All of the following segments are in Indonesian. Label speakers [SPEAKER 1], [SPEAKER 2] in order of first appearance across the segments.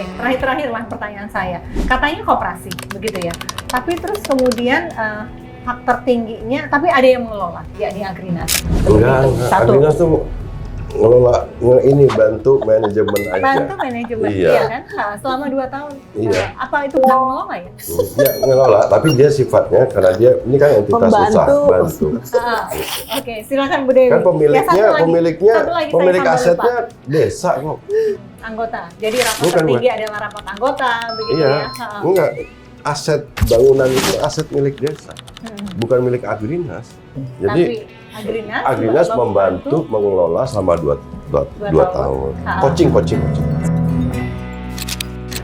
[SPEAKER 1] Oke, terakhir lah pertanyaan saya. Katanya koperasi, begitu ya. Tapi terus kemudian hak tertingginya, tapi ada yang mengelola, yakni Agrinas.
[SPEAKER 2] Enggak.
[SPEAKER 1] Satu.
[SPEAKER 2] Agrinas tuh ngelola ini bantu manajemen aja.
[SPEAKER 1] Bantu manajemen,
[SPEAKER 2] Iya.
[SPEAKER 1] iya kan? Nah, selama 2 tahun.
[SPEAKER 2] Iya.
[SPEAKER 1] Apa itu bukan mengelola ya?
[SPEAKER 2] Ya ngelola, tapi dia sifatnya karena dia ini kan entitas usaha bantu.
[SPEAKER 1] Oke, silakan Bu Dewi.
[SPEAKER 2] Kan pemiliknya,
[SPEAKER 1] satu lagi
[SPEAKER 2] pemilik
[SPEAKER 1] saya
[SPEAKER 2] asetnya desa kok.
[SPEAKER 1] Anggota. Jadi rapat
[SPEAKER 2] Bukan,
[SPEAKER 1] tertinggi adalah rapat anggota, begitu
[SPEAKER 2] Iya,
[SPEAKER 1] ya?
[SPEAKER 2] enggak. Aset bangunan itu aset milik desa, bukan milik Agrinas. Jadi
[SPEAKER 1] tapi
[SPEAKER 2] Agrinas membantu mengelola selama 2 tahun. Coaching.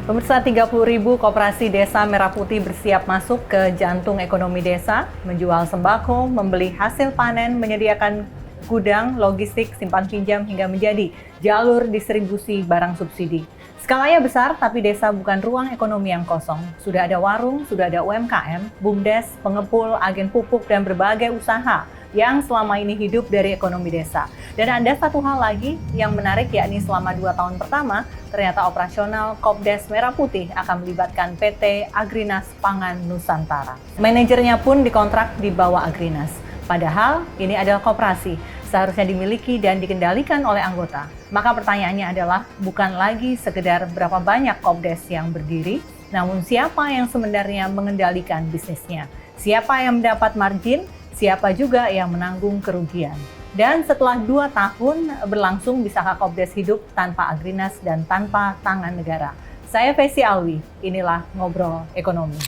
[SPEAKER 1] Pemirsa, 30.000 koperasi desa Merah Putih bersiap masuk ke jantung ekonomi desa, menjual sembako, membeli hasil panen, menyediakan gudang, logistik, simpan pinjam, hingga menjadi jalur distribusi barang subsidi. Skalanya besar, tapi desa bukan ruang ekonomi yang kosong. Sudah ada warung, sudah ada UMKM, BUMDes, pengepul, agen pupuk, dan berbagai usaha yang selama ini hidup dari ekonomi desa. Dan ada satu hal lagi yang menarik, yakni selama 2 tahun pertama, ternyata operasional Kopdes Merah Putih akan melibatkan PT Agrinas Pangan Nusantara. Manajernya pun dikontrak di bawah Agrinas. Padahal ini adalah koperasi, seharusnya dimiliki dan dikendalikan oleh anggota. Maka pertanyaannya adalah bukan lagi sekedar berapa banyak Kopdes yang berdiri, namun siapa yang sebenarnya mengendalikan bisnisnya. Siapa yang mendapat margin, siapa juga yang menanggung kerugian. Dan setelah 2 tahun berlangsung, bisakah Kopdes hidup tanpa Agrinas dan tanpa tangan negara? Saya Fesi Alwi, inilah Ngobrol Ekonomi.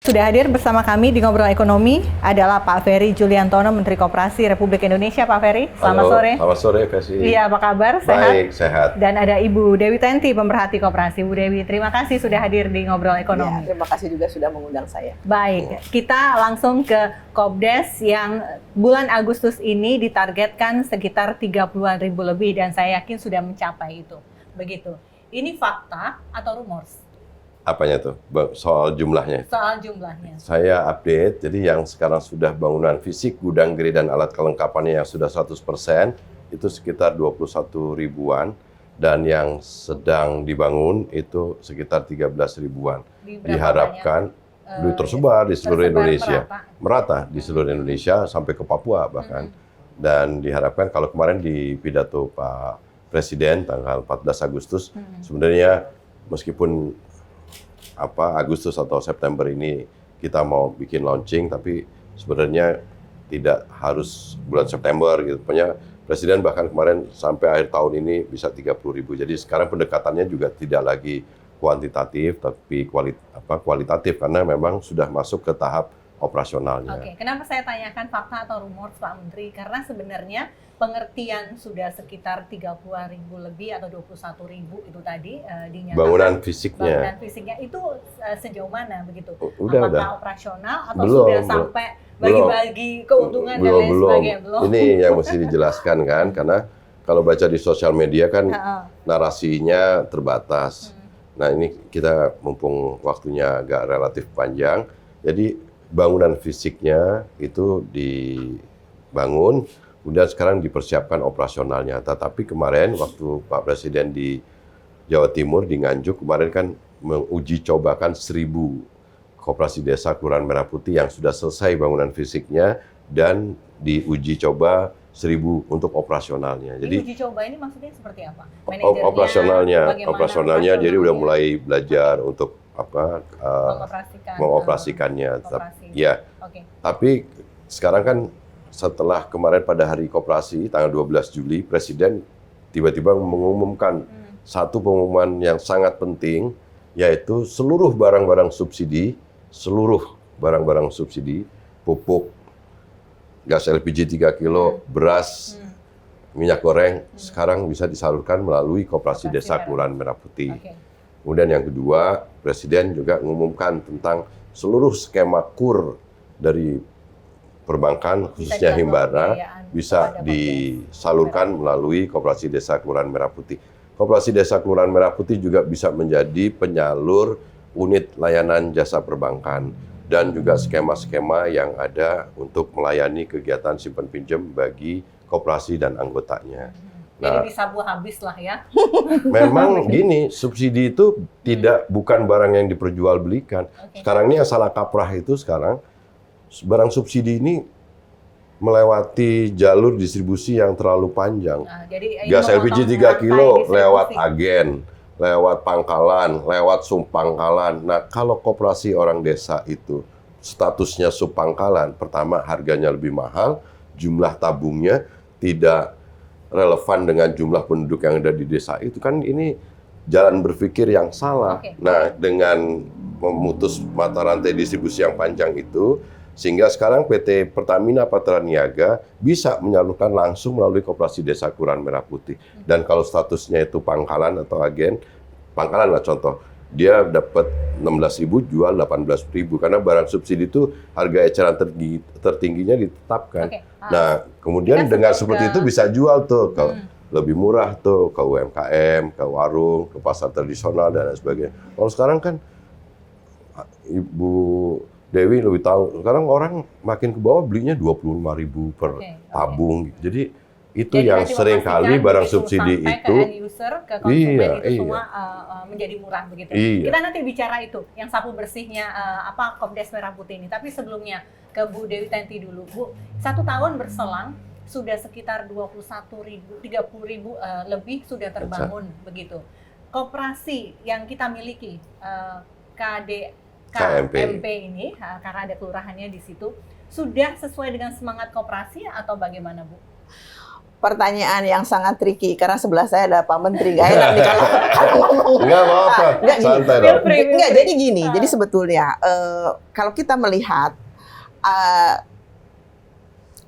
[SPEAKER 1] Sudah hadir bersama kami di Ngobrol Ekonomi adalah Pak Ferry Juliantono, Menteri Koperasi Republik Indonesia. Pak Ferry, selamat sore.
[SPEAKER 2] Selamat sore, Fesi.
[SPEAKER 1] Iya, apa kabar? Sehat?
[SPEAKER 2] Baik, sehat.
[SPEAKER 1] Dan ada Ibu Dewi Tenti, pemerhati koperasi. Bu Dewi, terima kasih sudah hadir di Ngobrol Ekonomi.
[SPEAKER 3] Ya, terima kasih juga sudah mengundang saya.
[SPEAKER 1] Baik, kita langsung ke Kopdes yang bulan Agustus ini ditargetkan sekitar 30-an ribu lebih, dan saya yakin sudah mencapai itu. Begitu. Ini fakta atau rumors?
[SPEAKER 2] Apanya tuh? Soal jumlahnya?
[SPEAKER 1] Soal jumlahnya.
[SPEAKER 2] Saya update, jadi yang sekarang sudah bangunan fisik, gudang, gerai, dan alat kelengkapannya yang sudah 100%, itu sekitar 21 ribuan. Dan yang sedang dibangun itu sekitar 13 ribuan. Diharapkan tersebar di seluruh Indonesia. Merata di seluruh Indonesia, sampai ke Papua bahkan. Dan diharapkan kalau kemarin di pidato Pak Presiden tanggal 14 Agustus, sebenarnya meskipun Agustus atau September ini kita mau bikin launching, tapi sebenarnya tidak harus bulan September gitu. Pokoknya Presiden bahkan kemarin sampai akhir tahun ini bisa 30.000. Jadi sekarang pendekatannya juga tidak lagi kuantitatif, tapi kualitatif karena memang sudah masuk ke tahap operasionalnya.
[SPEAKER 1] Oke, kenapa saya tanyakan fakta atau rumor, Pak Menteri? Karena sebenarnya pengertian sudah sekitar 30 ribu lebih atau 21 ribu itu tadi dinyatakan.
[SPEAKER 2] Bangunan fisiknya.
[SPEAKER 1] Bangunan fisiknya itu sejauh mana begitu?
[SPEAKER 2] Apakah
[SPEAKER 1] udah operasional atau sudah sampai bagi-bagi keuntungan dan lain sebagainya? Belum.
[SPEAKER 2] Ini yang mesti dijelaskan kan, karena kalau baca di sosial media kan narasinya terbatas. Nah ini kita mumpung waktunya agak relatif panjang, jadi bangunan fisiknya itu dibangun, kemudian sekarang dipersiapkan operasionalnya. Tetapi kemarin waktu Pak Presiden di Jawa Timur, di Nganjuk, kemarin kan menguji cobakan 1.000 koperasi desa Kelurahan Merah Putih yang sudah selesai bangunan fisiknya dan diuji coba 1.000 untuk operasionalnya. Jadi
[SPEAKER 1] uji coba ini maksudnya seperti apa?
[SPEAKER 2] Operasionalnya jadi udah mulai belajar untuk mengoperasikannya. Ya.
[SPEAKER 1] Okay.
[SPEAKER 2] Tapi sekarang kan setelah kemarin pada hari koperasi tanggal 12 Juli Presiden tiba-tiba mengumumkan satu pengumuman yang sangat penting, yaitu seluruh barang-barang subsidi, pupuk, gas LPG 3 kilo, beras, minyak goreng, sekarang bisa disalurkan melalui Koperasi Desa Kelurahan Merah Putih. Okay. Kemudian yang kedua, Presiden juga mengumumkan tentang seluruh skema KUR dari perbankan, khususnya Himbara, bisa disalurkan melalui Koperasi Desa Kelurahan Merah Putih. Koperasi Desa Kelurahan Merah Putih juga bisa menjadi penyalur unit layanan jasa perbankan dan juga skema-skema yang ada untuk melayani kegiatan simpan pinjam bagi koperasi dan anggotanya.
[SPEAKER 1] Jadi disabu habis lah ya.
[SPEAKER 2] Memang gini, subsidi itu bukan barang yang diperjualbelikan. Sekarang ini yang salah kaprah itu sekarang, barang subsidi ini melewati jalur distribusi yang terlalu panjang.
[SPEAKER 1] Jadi
[SPEAKER 2] gas LPG 3 kilo lewat agen, lewat pangkalan, lewat subpangkalan. Nah, kalau koperasi orang desa itu statusnya subpangkalan, pertama harganya lebih mahal, jumlah tabungnya tidak relevan dengan jumlah penduduk yang ada di desa itu, kan ini jalan berpikir yang salah. Nah, dengan memutus mata rantai distribusi yang panjang itu, sehingga sekarang PT Pertamina Patraniaga bisa menyalurkan langsung melalui Koperasi Desa Kelurahan Merah Putih. Dan kalau statusnya itu pangkalan atau agen, pangkalan lah contoh, dia dapat 16.000 jual 18.000 karena barang subsidi itu harga eceran tertingginya ditetapkan. Nah, kemudian dengan seperti itu bisa jual tuh ke lebih murah tuh ke UMKM, ke warung, ke pasar tradisional dan lain sebagainya. Kalau sekarang kan Ibu Dewi lebih tahu, sekarang orang makin ke bawah belinya 25.000 per tabung. Jadi itu yang sering kali barang subsidi itu
[SPEAKER 1] ke end user, ke konsumen itu semua menjadi murah begitu. Kita nanti bicara itu, yang sapu bersihnya Kopdes Merah Putih ini. Tapi sebelumnya ke Bu Dewi Tanti dulu, Bu. 1 tahun berselang sudah sekitar 21.000, 30.000 lebih sudah terbangun begitu. Koperasi yang kita miliki KMP ini, karena ada kelurahannya di situ, sudah sesuai dengan semangat koperasi atau bagaimana, Bu?
[SPEAKER 3] Pertanyaan yang sangat tricky karena sebelah saya ada Pak Menteri, nggak enak nih kalau ngomong.
[SPEAKER 2] Nggak apa-apa, santai dong.
[SPEAKER 3] Nggak, jadi gini, jadi sebetulnya kalau kita melihat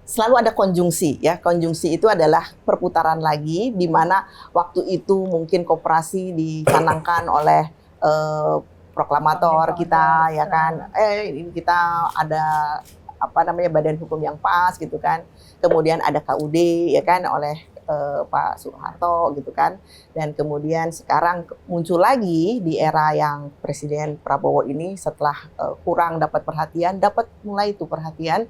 [SPEAKER 3] selalu ada konjungsi ya. Konjungsi itu adalah perputaran lagi di mana waktu itu mungkin koperasi dicanangkan oleh proklamator kita ya kan. Ini kita ada badan hukum yang pas gitu kan. Kemudian ada KUD ya kan oleh Pak Soeharto gitu kan. Dan kemudian sekarang muncul lagi di era yang Presiden Prabowo ini setelah kurang dapat perhatian, dapat mulai itu perhatian,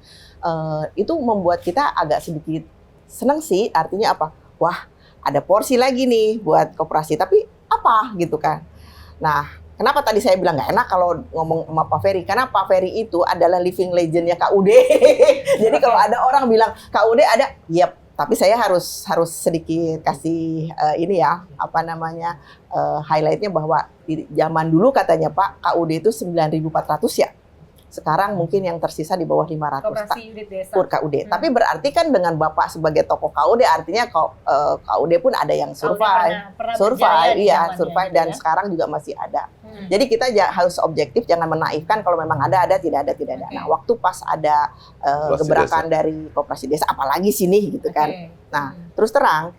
[SPEAKER 3] itu membuat kita agak sedikit senang sih. Artinya apa? Wah, ada porsi lagi nih buat koperasi. Tapi apa gitu kan? Nah, kenapa tadi saya bilang nggak enak kalau ngomong sama Pak Ferry? Karena Pak Ferry itu adalah living legendnya KUD. Jadi kalau ada orang bilang KUD ada, yep. Tapi saya harus sedikit kasih highlightnya bahwa di zaman dulu katanya Pak KUD itu 9.400 ya. Sekarang mungkin yang tersisa di bawah 500
[SPEAKER 1] Koperasi unit desa.
[SPEAKER 3] KUD. Tapi berarti kan dengan Bapak sebagai tokoh KUD artinya KUD pun ada yang survive dan sekarang juga masih ada. Jadi kita harus objektif, jangan menaifkan kalau memang ada, tidak ada. Nah, waktu pas ada gebrakan dari Koperasi Desa, apalagi sini gitu kan. Nah, terus terang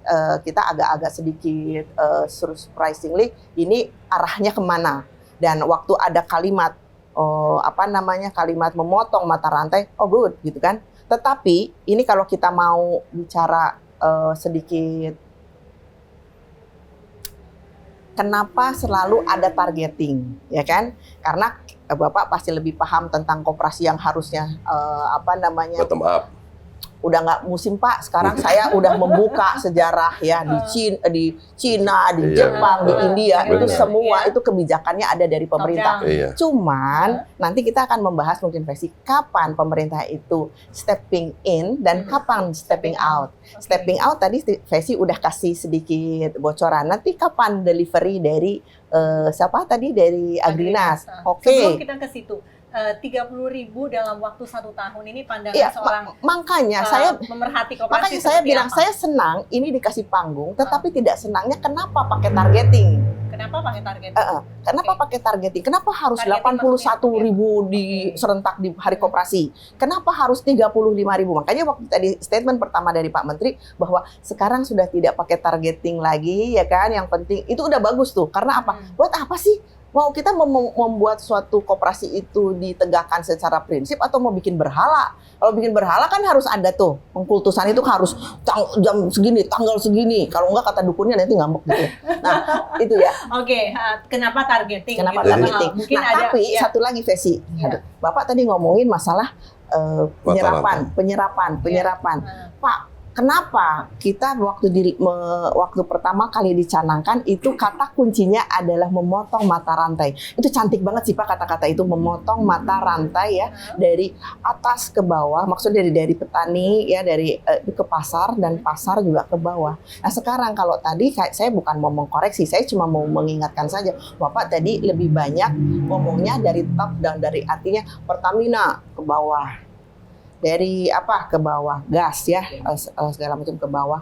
[SPEAKER 3] kita agak-agak sedikit surprisingly ini arahnya kemana. Dan waktu ada kalimat kalimat memotong mata rantai, good gitu kan. Tetapi ini kalau kita mau bicara sedikit, kenapa selalu ada targeting, ya kan? Karena Bapak pasti lebih paham tentang koperasi yang harusnya
[SPEAKER 2] bottom up.
[SPEAKER 3] Udah nggak musim Pak, sekarang saya udah membuka sejarah ya di Cina, di Jepang, di India, itu semua itu kebijakannya ada dari pemerintah. Cuman nanti kita akan membahas mungkin versi kapan pemerintah itu stepping in dan kapan stepping out. Stepping out tadi versi udah kasih sedikit bocoran. Nanti kapan delivery dari dari Agrinas.
[SPEAKER 1] Sebelum kita ke situ. 30.000 dalam waktu 1 tahun ini pandangan seorang
[SPEAKER 3] makanya saya
[SPEAKER 1] memerhati koperasi.
[SPEAKER 3] Makanya saya bilang saya senang ini dikasih panggung, tetapi tidak senangnya kenapa pakai targeting.
[SPEAKER 1] Kenapa pakai targeting?
[SPEAKER 3] Kenapa pakai targeting? Kenapa harus 81.000 di serentak di hari koperasi? Kenapa harus 35.000? Makanya waktu tadi statement pertama dari Pak Menteri bahwa sekarang sudah tidak pakai targeting lagi ya kan, yang penting itu udah bagus tuh. Karena apa? Buat apa sih? Mau kita membuat suatu koperasi itu ditegakkan secara prinsip atau mau bikin berhala? Kalau bikin berhala kan harus ada tuh pengkultusan itu harus jam segini, tanggal segini. Kalau enggak kata dukunnya nanti ngambek gitu. Nah, itu ya.
[SPEAKER 1] Kenapa targeting?
[SPEAKER 3] Kenapa targeting? Mungkin tapi satu lagi Vesi. Bapak tadi ngomongin masalah penyerapan. Pak, Kenapa kita waktu pertama kali dicanangkan itu kata kuncinya adalah memotong mata rantai. Itu cantik banget sih Pak kata-kata itu, memotong mata rantai ya dari atas ke bawah. Maksudnya dari petani ya, dari ke pasar, dan pasar juga ke bawah. Nah sekarang kalau tadi saya bukan mau mengkoreksi, saya cuma mau mengingatkan saja. Bapak tadi lebih banyak ngomongnya dari top down, dari artinya Pertamina ke bawah. Dari apa ke bawah, gas ya, segala macam ke bawah.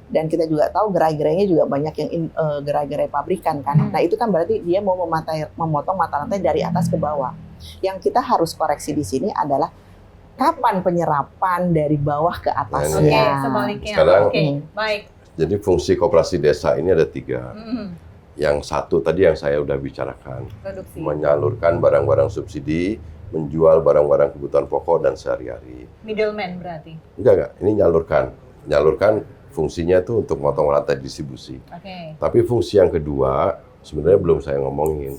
[SPEAKER 3] Dan kita juga tahu gerai-gerainya juga banyak yang gerai-gerai pabrikan kan. Nah itu kan berarti dia mau memotong mata rantai dari atas ke bawah. Yang kita harus koreksi di sini adalah kapan penyerapan dari bawah ke atasnya.
[SPEAKER 1] Oke, sebaliknya.
[SPEAKER 2] Sekarang,
[SPEAKER 1] baik.
[SPEAKER 2] Jadi fungsi koperasi desa ini ada 3. Yang satu tadi yang saya udah bicarakan,
[SPEAKER 1] Produksi.
[SPEAKER 2] menyalurkan barang-barang subsidi, menjual barang-barang kebutuhan pokok dan sehari-hari.
[SPEAKER 1] Middleman berarti.
[SPEAKER 2] Enggak, ini nyalurkan fungsinya itu untuk motong rantai distribusi.
[SPEAKER 1] Oke.
[SPEAKER 2] Tapi fungsi yang kedua sebenarnya belum saya ngomongin.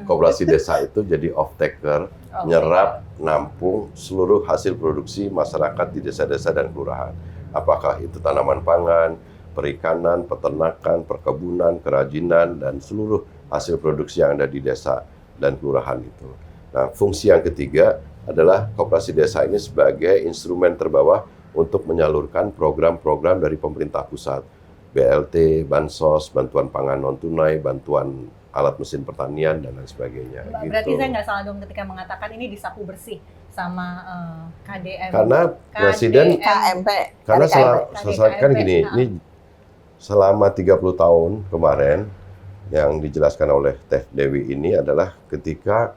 [SPEAKER 2] Koperasi desa itu jadi off-taker, nyerap, nampung seluruh hasil produksi masyarakat di desa-desa dan kelurahan. Apakah itu tanaman pangan, perikanan, peternakan, perkebunan, kerajinan, dan seluruh hasil produksi yang ada di desa dan kelurahan itu. Nah, fungsi yang ketiga adalah koperasi desa ini sebagai instrumen terbawah untuk menyalurkan program-program dari pemerintah pusat. BLT, Bansos, bantuan pangan non-tunai, bantuan alat mesin pertanian, dan lain sebagainya.
[SPEAKER 1] Berarti
[SPEAKER 2] gitu.
[SPEAKER 1] saya nggak salah dong ketika mengatakan ini disapu bersih sama KDM.
[SPEAKER 2] Karena Presiden,
[SPEAKER 3] KMP.
[SPEAKER 2] karena kan
[SPEAKER 1] KDKMP.
[SPEAKER 2] gini, ini selama 30 tahun kemarin yang dijelaskan oleh Teh Dewi ini adalah ketika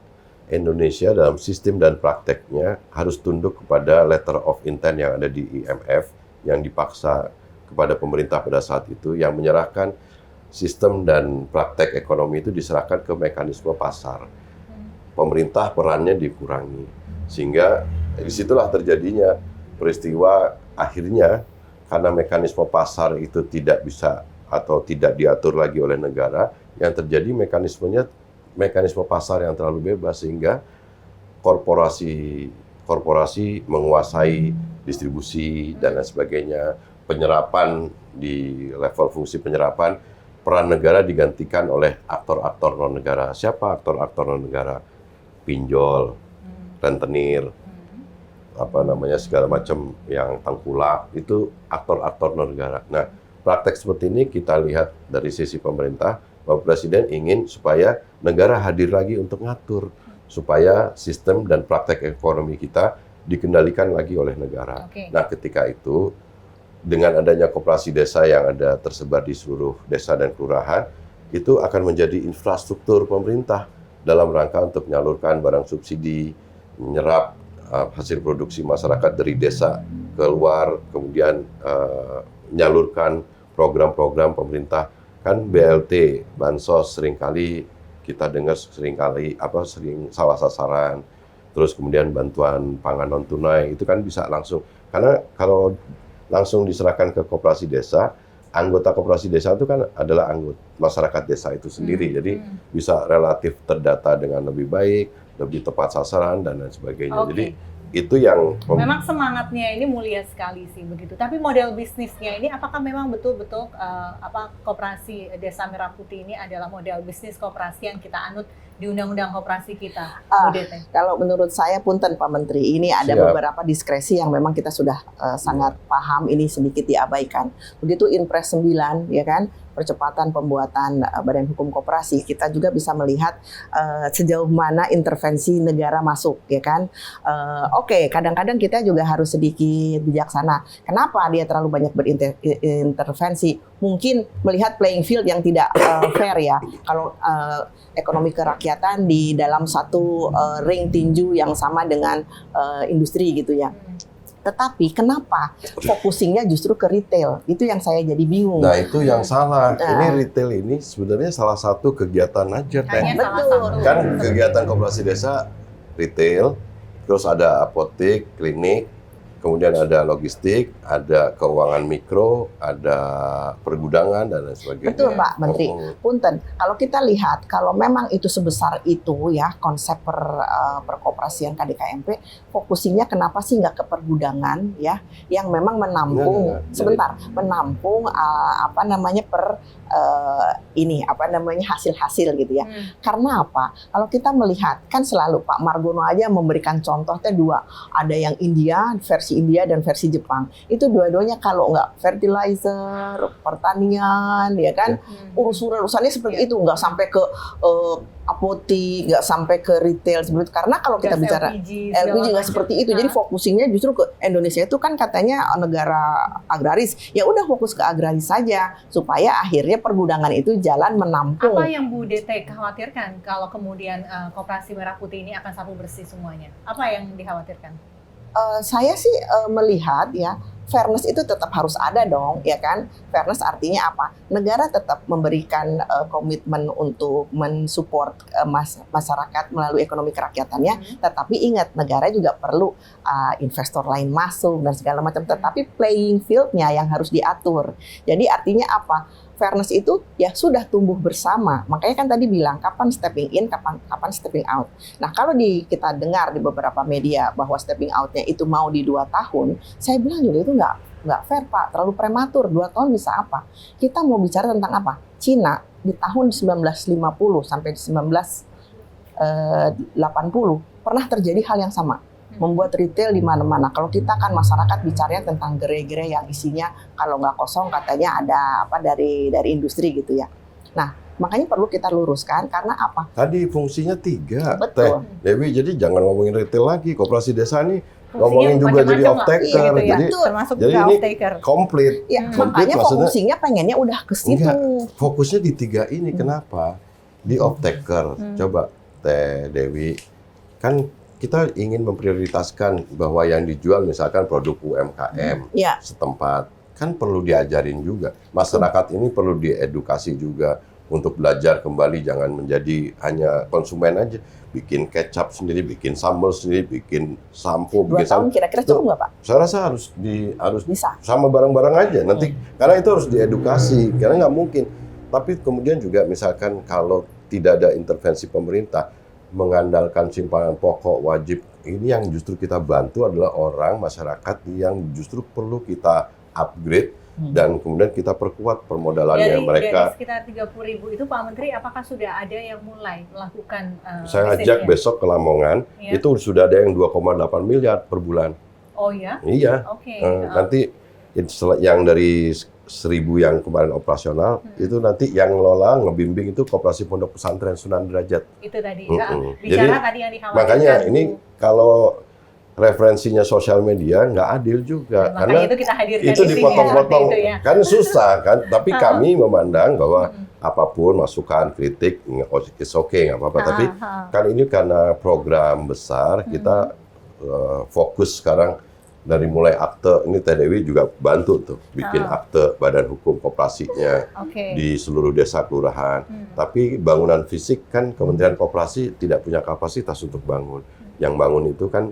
[SPEAKER 2] Indonesia dalam sistem dan prakteknya harus tunduk kepada letter of intent yang ada di IMF yang dipaksa kepada pemerintah pada saat itu, yang menyerahkan sistem dan praktek ekonomi itu diserahkan ke mekanisme pasar. Pemerintah perannya dikurangi, sehingga disitulah terjadinya peristiwa akhirnya karena mekanisme pasar itu tidak bisa atau tidak diatur lagi oleh negara, yang terjadi mekanisme pasar yang terlalu bebas, sehingga korporasi menguasai distribusi dan lain sebagainya. Penyerapan, di level fungsi penyerapan, peran negara digantikan oleh aktor-aktor non negara. Siapa aktor-aktor non negara? Pinjol, rentenir, segala macam yang tengkulak, itu aktor-aktor non negara. Nah, praktek seperti ini kita lihat dari sisi pemerintah, Bapak Presiden ingin supaya negara hadir lagi untuk ngatur, supaya sistem dan praktek ekonomi kita dikendalikan lagi oleh negara. Nah, ketika itu, dengan adanya koperasi desa yang ada tersebar di seluruh desa dan kelurahan, itu akan menjadi infrastruktur pemerintah dalam rangka untuk menyalurkan barang subsidi, menyerap hasil produksi masyarakat dari desa keluar, kemudian menyalurkan program-program pemerintah. Kan BLT, Bansos seringkali kita dengar sering salah sasaran. Terus kemudian bantuan pangan non tunai itu kan bisa langsung, karena kalau langsung diserahkan ke koperasi desa, anggota koperasi desa itu kan adalah anggota masyarakat desa itu sendiri, jadi bisa relatif terdata dengan lebih baik, lebih tepat sasaran dan lain sebagainya. Jadi itu yang
[SPEAKER 1] memang semangatnya ini mulia sekali sih begitu. Tapi model bisnisnya ini apakah memang betul-betul koperasi Desa Merah Putih ini adalah model bisnis koperasi yang kita anut di undang-undang koperasi kita?
[SPEAKER 3] Kalau menurut saya punten Pak Menteri, ini ada beberapa diskresi yang memang kita sudah sangat paham, ini sedikit diabaikan. Begitu Inpres 9 ya kan, percepatan pembuatan Badan Hukum Koperasi, kita juga bisa melihat sejauh mana intervensi negara masuk, ya kan. Oke, kadang-kadang kita juga harus sedikit bijaksana. Kenapa dia terlalu banyak berintervensi? Mungkin melihat playing field yang tidak fair ya. Kalau ekonomi kerakyatan di dalam satu ring tinju yang sama dengan industri gitu ya. Tetapi kenapa focusingnya justru ke retail? Itu yang saya jadi bingung.
[SPEAKER 2] Nah, itu yang salah. Ini retail ini sebenarnya salah satu kegiatan aja, Teh.
[SPEAKER 3] Betul.
[SPEAKER 2] Kan kegiatan koperasi desa retail, terus ada apotek, klinik, kemudian ada logistik, ada keuangan mikro, ada pergudangan dan lain sebagainya.
[SPEAKER 3] Betul Pak Menteri. Punten, kalau kita lihat, kalau memang itu sebesar itu ya konsep perkoperasian KDKMP, fokusnya kenapa sih nggak ke pergudangan ya, yang memang menampung, menampung hasil-hasil gitu ya. Karena apa? Kalau kita melihat, kan selalu Pak Margono aja memberikan contohnya dua, ada yang India, versi India dan versi Jepang. Itu dua-duanya kalau nggak fertilizer, pertanian, ya kan, urusannya seperti itu, nggak sampai ke apotik, nggak sampai ke retail seperti itu. Karena kalau kita bicara LPG nggak seperti itu, jadi fokusnya justru ke Indonesia itu kan katanya negara agraris, ya udah fokus ke agraris saja supaya akhirnya pergudangan itu jalan menampung.
[SPEAKER 1] Apa yang Bu Dete khawatirkan kalau kemudian Koperasi Merah Putih ini akan sapu bersih semuanya? Apa yang dikhawatirkan?
[SPEAKER 3] Saya sih melihat ya, fairness itu tetap harus ada dong, ya kan? Fairness artinya apa? Negara tetap memberikan komitmen untuk mensupport masyarakat melalui ekonomi kerakyatannya, tetapi ingat, negara juga perlu investor lain masuk dan segala macam, tetapi playing field-nya yang harus diatur. Jadi artinya apa? Fairness itu ya sudah tumbuh bersama. Makanya kan tadi bilang kapan stepping in, kapan stepping out. Nah, kalau kita dengar di beberapa media bahwa stepping out-nya itu mau di 2 tahun, saya bilang juga itu nggak fair Pak, terlalu prematur. 2 tahun bisa apa? Kita mau bicara tentang apa? Cina di tahun 1950 sampai 1980 pernah terjadi hal yang sama. Membuat retail di mana-mana. Kalau kita kan masyarakat bicaranya tentang gerai-gerai yang isinya kalau nggak kosong katanya ada apa dari industri gitu ya. Nah, makanya perlu kita luruskan karena apa?
[SPEAKER 2] Tadi fungsinya 3,
[SPEAKER 3] Betul.
[SPEAKER 2] Teh Dewi. Jadi jangan ngomongin retail lagi. Koperasi desa ini ngomongin juga jadi off-taker.
[SPEAKER 1] Iya, gitu ya.
[SPEAKER 2] Jadi
[SPEAKER 1] termasuk
[SPEAKER 2] jadi
[SPEAKER 1] juga
[SPEAKER 2] ini
[SPEAKER 1] off-taker.
[SPEAKER 2] komplit.
[SPEAKER 3] Ya,
[SPEAKER 2] Komplit
[SPEAKER 3] makanya
[SPEAKER 2] maksudnya,
[SPEAKER 3] fungsinya pengennya udah ke situ.
[SPEAKER 2] fokusnya di 3 ini. Kenapa? Di off-taker. Coba Teh Dewi, kan kita ingin memprioritaskan bahwa yang dijual misalkan produk UMKM setempat, kan perlu diajarin juga. Masyarakat ini perlu diedukasi juga untuk belajar kembali, jangan menjadi hanya konsumen aja. Bikin kecap sendiri, bikin sambal sendiri, bikin sampo,
[SPEAKER 3] 2 tahun kira-kira cukup nggak Pak?
[SPEAKER 2] Saya rasa harus
[SPEAKER 3] Bisa.
[SPEAKER 2] sama barang-barang aja nanti, karena itu harus diedukasi, karena nggak mungkin. Tapi kemudian juga misalkan kalau tidak ada intervensi pemerintah, mengandalkan simpanan pokok wajib, ini yang justru kita bantu adalah orang masyarakat yang justru perlu kita upgrade dan kemudian kita perkuat permodalannya mereka.
[SPEAKER 1] Dari sekitar 30.000 itu Pak Menteri, apakah sudah ada yang mulai melakukan
[SPEAKER 2] saya ajak besok ke Lamongan, itu sudah ada yang 2,8 miliar per bulan.
[SPEAKER 1] Oh ya?
[SPEAKER 2] Iya.
[SPEAKER 1] Oke.
[SPEAKER 2] Nanti yang dari 1.000 yang kemarin operasional, itu nanti yang ngelola, ngebimbing itu Koperasi Pondok Pesantren Sunan Derajat.
[SPEAKER 1] Itu tadi.
[SPEAKER 2] Jadi,
[SPEAKER 1] Tadi yang dikhawatirkan.
[SPEAKER 2] makanya ini kalau referensinya sosial media nggak adil juga, karena
[SPEAKER 1] itu kita hadirkan
[SPEAKER 2] itu
[SPEAKER 1] di sini,
[SPEAKER 2] dipotong-potong,
[SPEAKER 1] seperti itu ya.
[SPEAKER 2] kan susah kan. Tapi kami memandang bahwa apapun masukan, kritik, it's okay, nggak apa-apa. Tapi kan ini karena program besar, kita fokus sekarang. Dari mulai akte, ini Teh Dewi juga bantu tuh bikin akte badan hukum koperasinya di seluruh desa kelurahan. Tapi bangunan fisik kan Kementerian Koperasi tidak punya kapasitas untuk bangun. Yang bangun itu kan,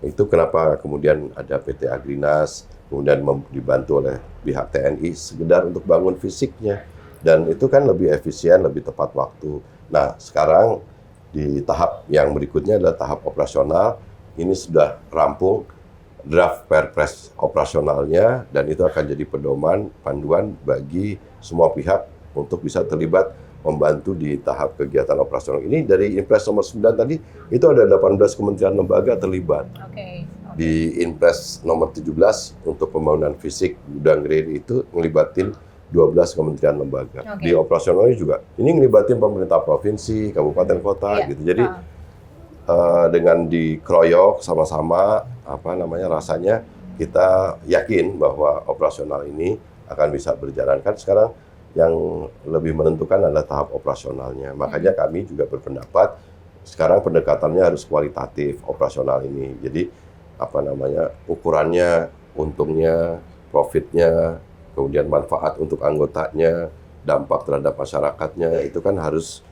[SPEAKER 2] itu kenapa kemudian ada PT Agrinas, kemudian dibantu oleh pihak TNI sekedar untuk bangun fisiknya. Dan itu kan lebih efisien, lebih tepat waktu. Nah, sekarang di tahap yang berikutnya adalah tahap operasional. Ini sudah rampung draft Perpres operasionalnya, dan itu akan jadi pedoman, panduan bagi semua pihak untuk bisa terlibat membantu di tahap kegiatan operasional ini. Dari Impres nomor 9 tadi, itu ada 18 kementerian lembaga terlibat. Di Impres nomor 17 untuk pembangunan fisik gudang grade itu ngelibatin 12 kementerian lembaga. Di operasionalnya juga, ini ngelibatin pemerintah provinsi, kabupaten, kota, gitu. Jadi dengan dikeroyok sama-sama, rasanya kita yakin bahwa operasional ini akan bisa berjalan. Kan sekarang yang lebih menentukan adalah tahap operasionalnya. Makanya kami juga berpendapat sekarang pendekatannya harus kualitatif operasional ini. Jadi ukurannya, untungnya, profitnya, kemudian manfaat untuk anggotanya, dampak terhadap masyarakatnya, itu kan harus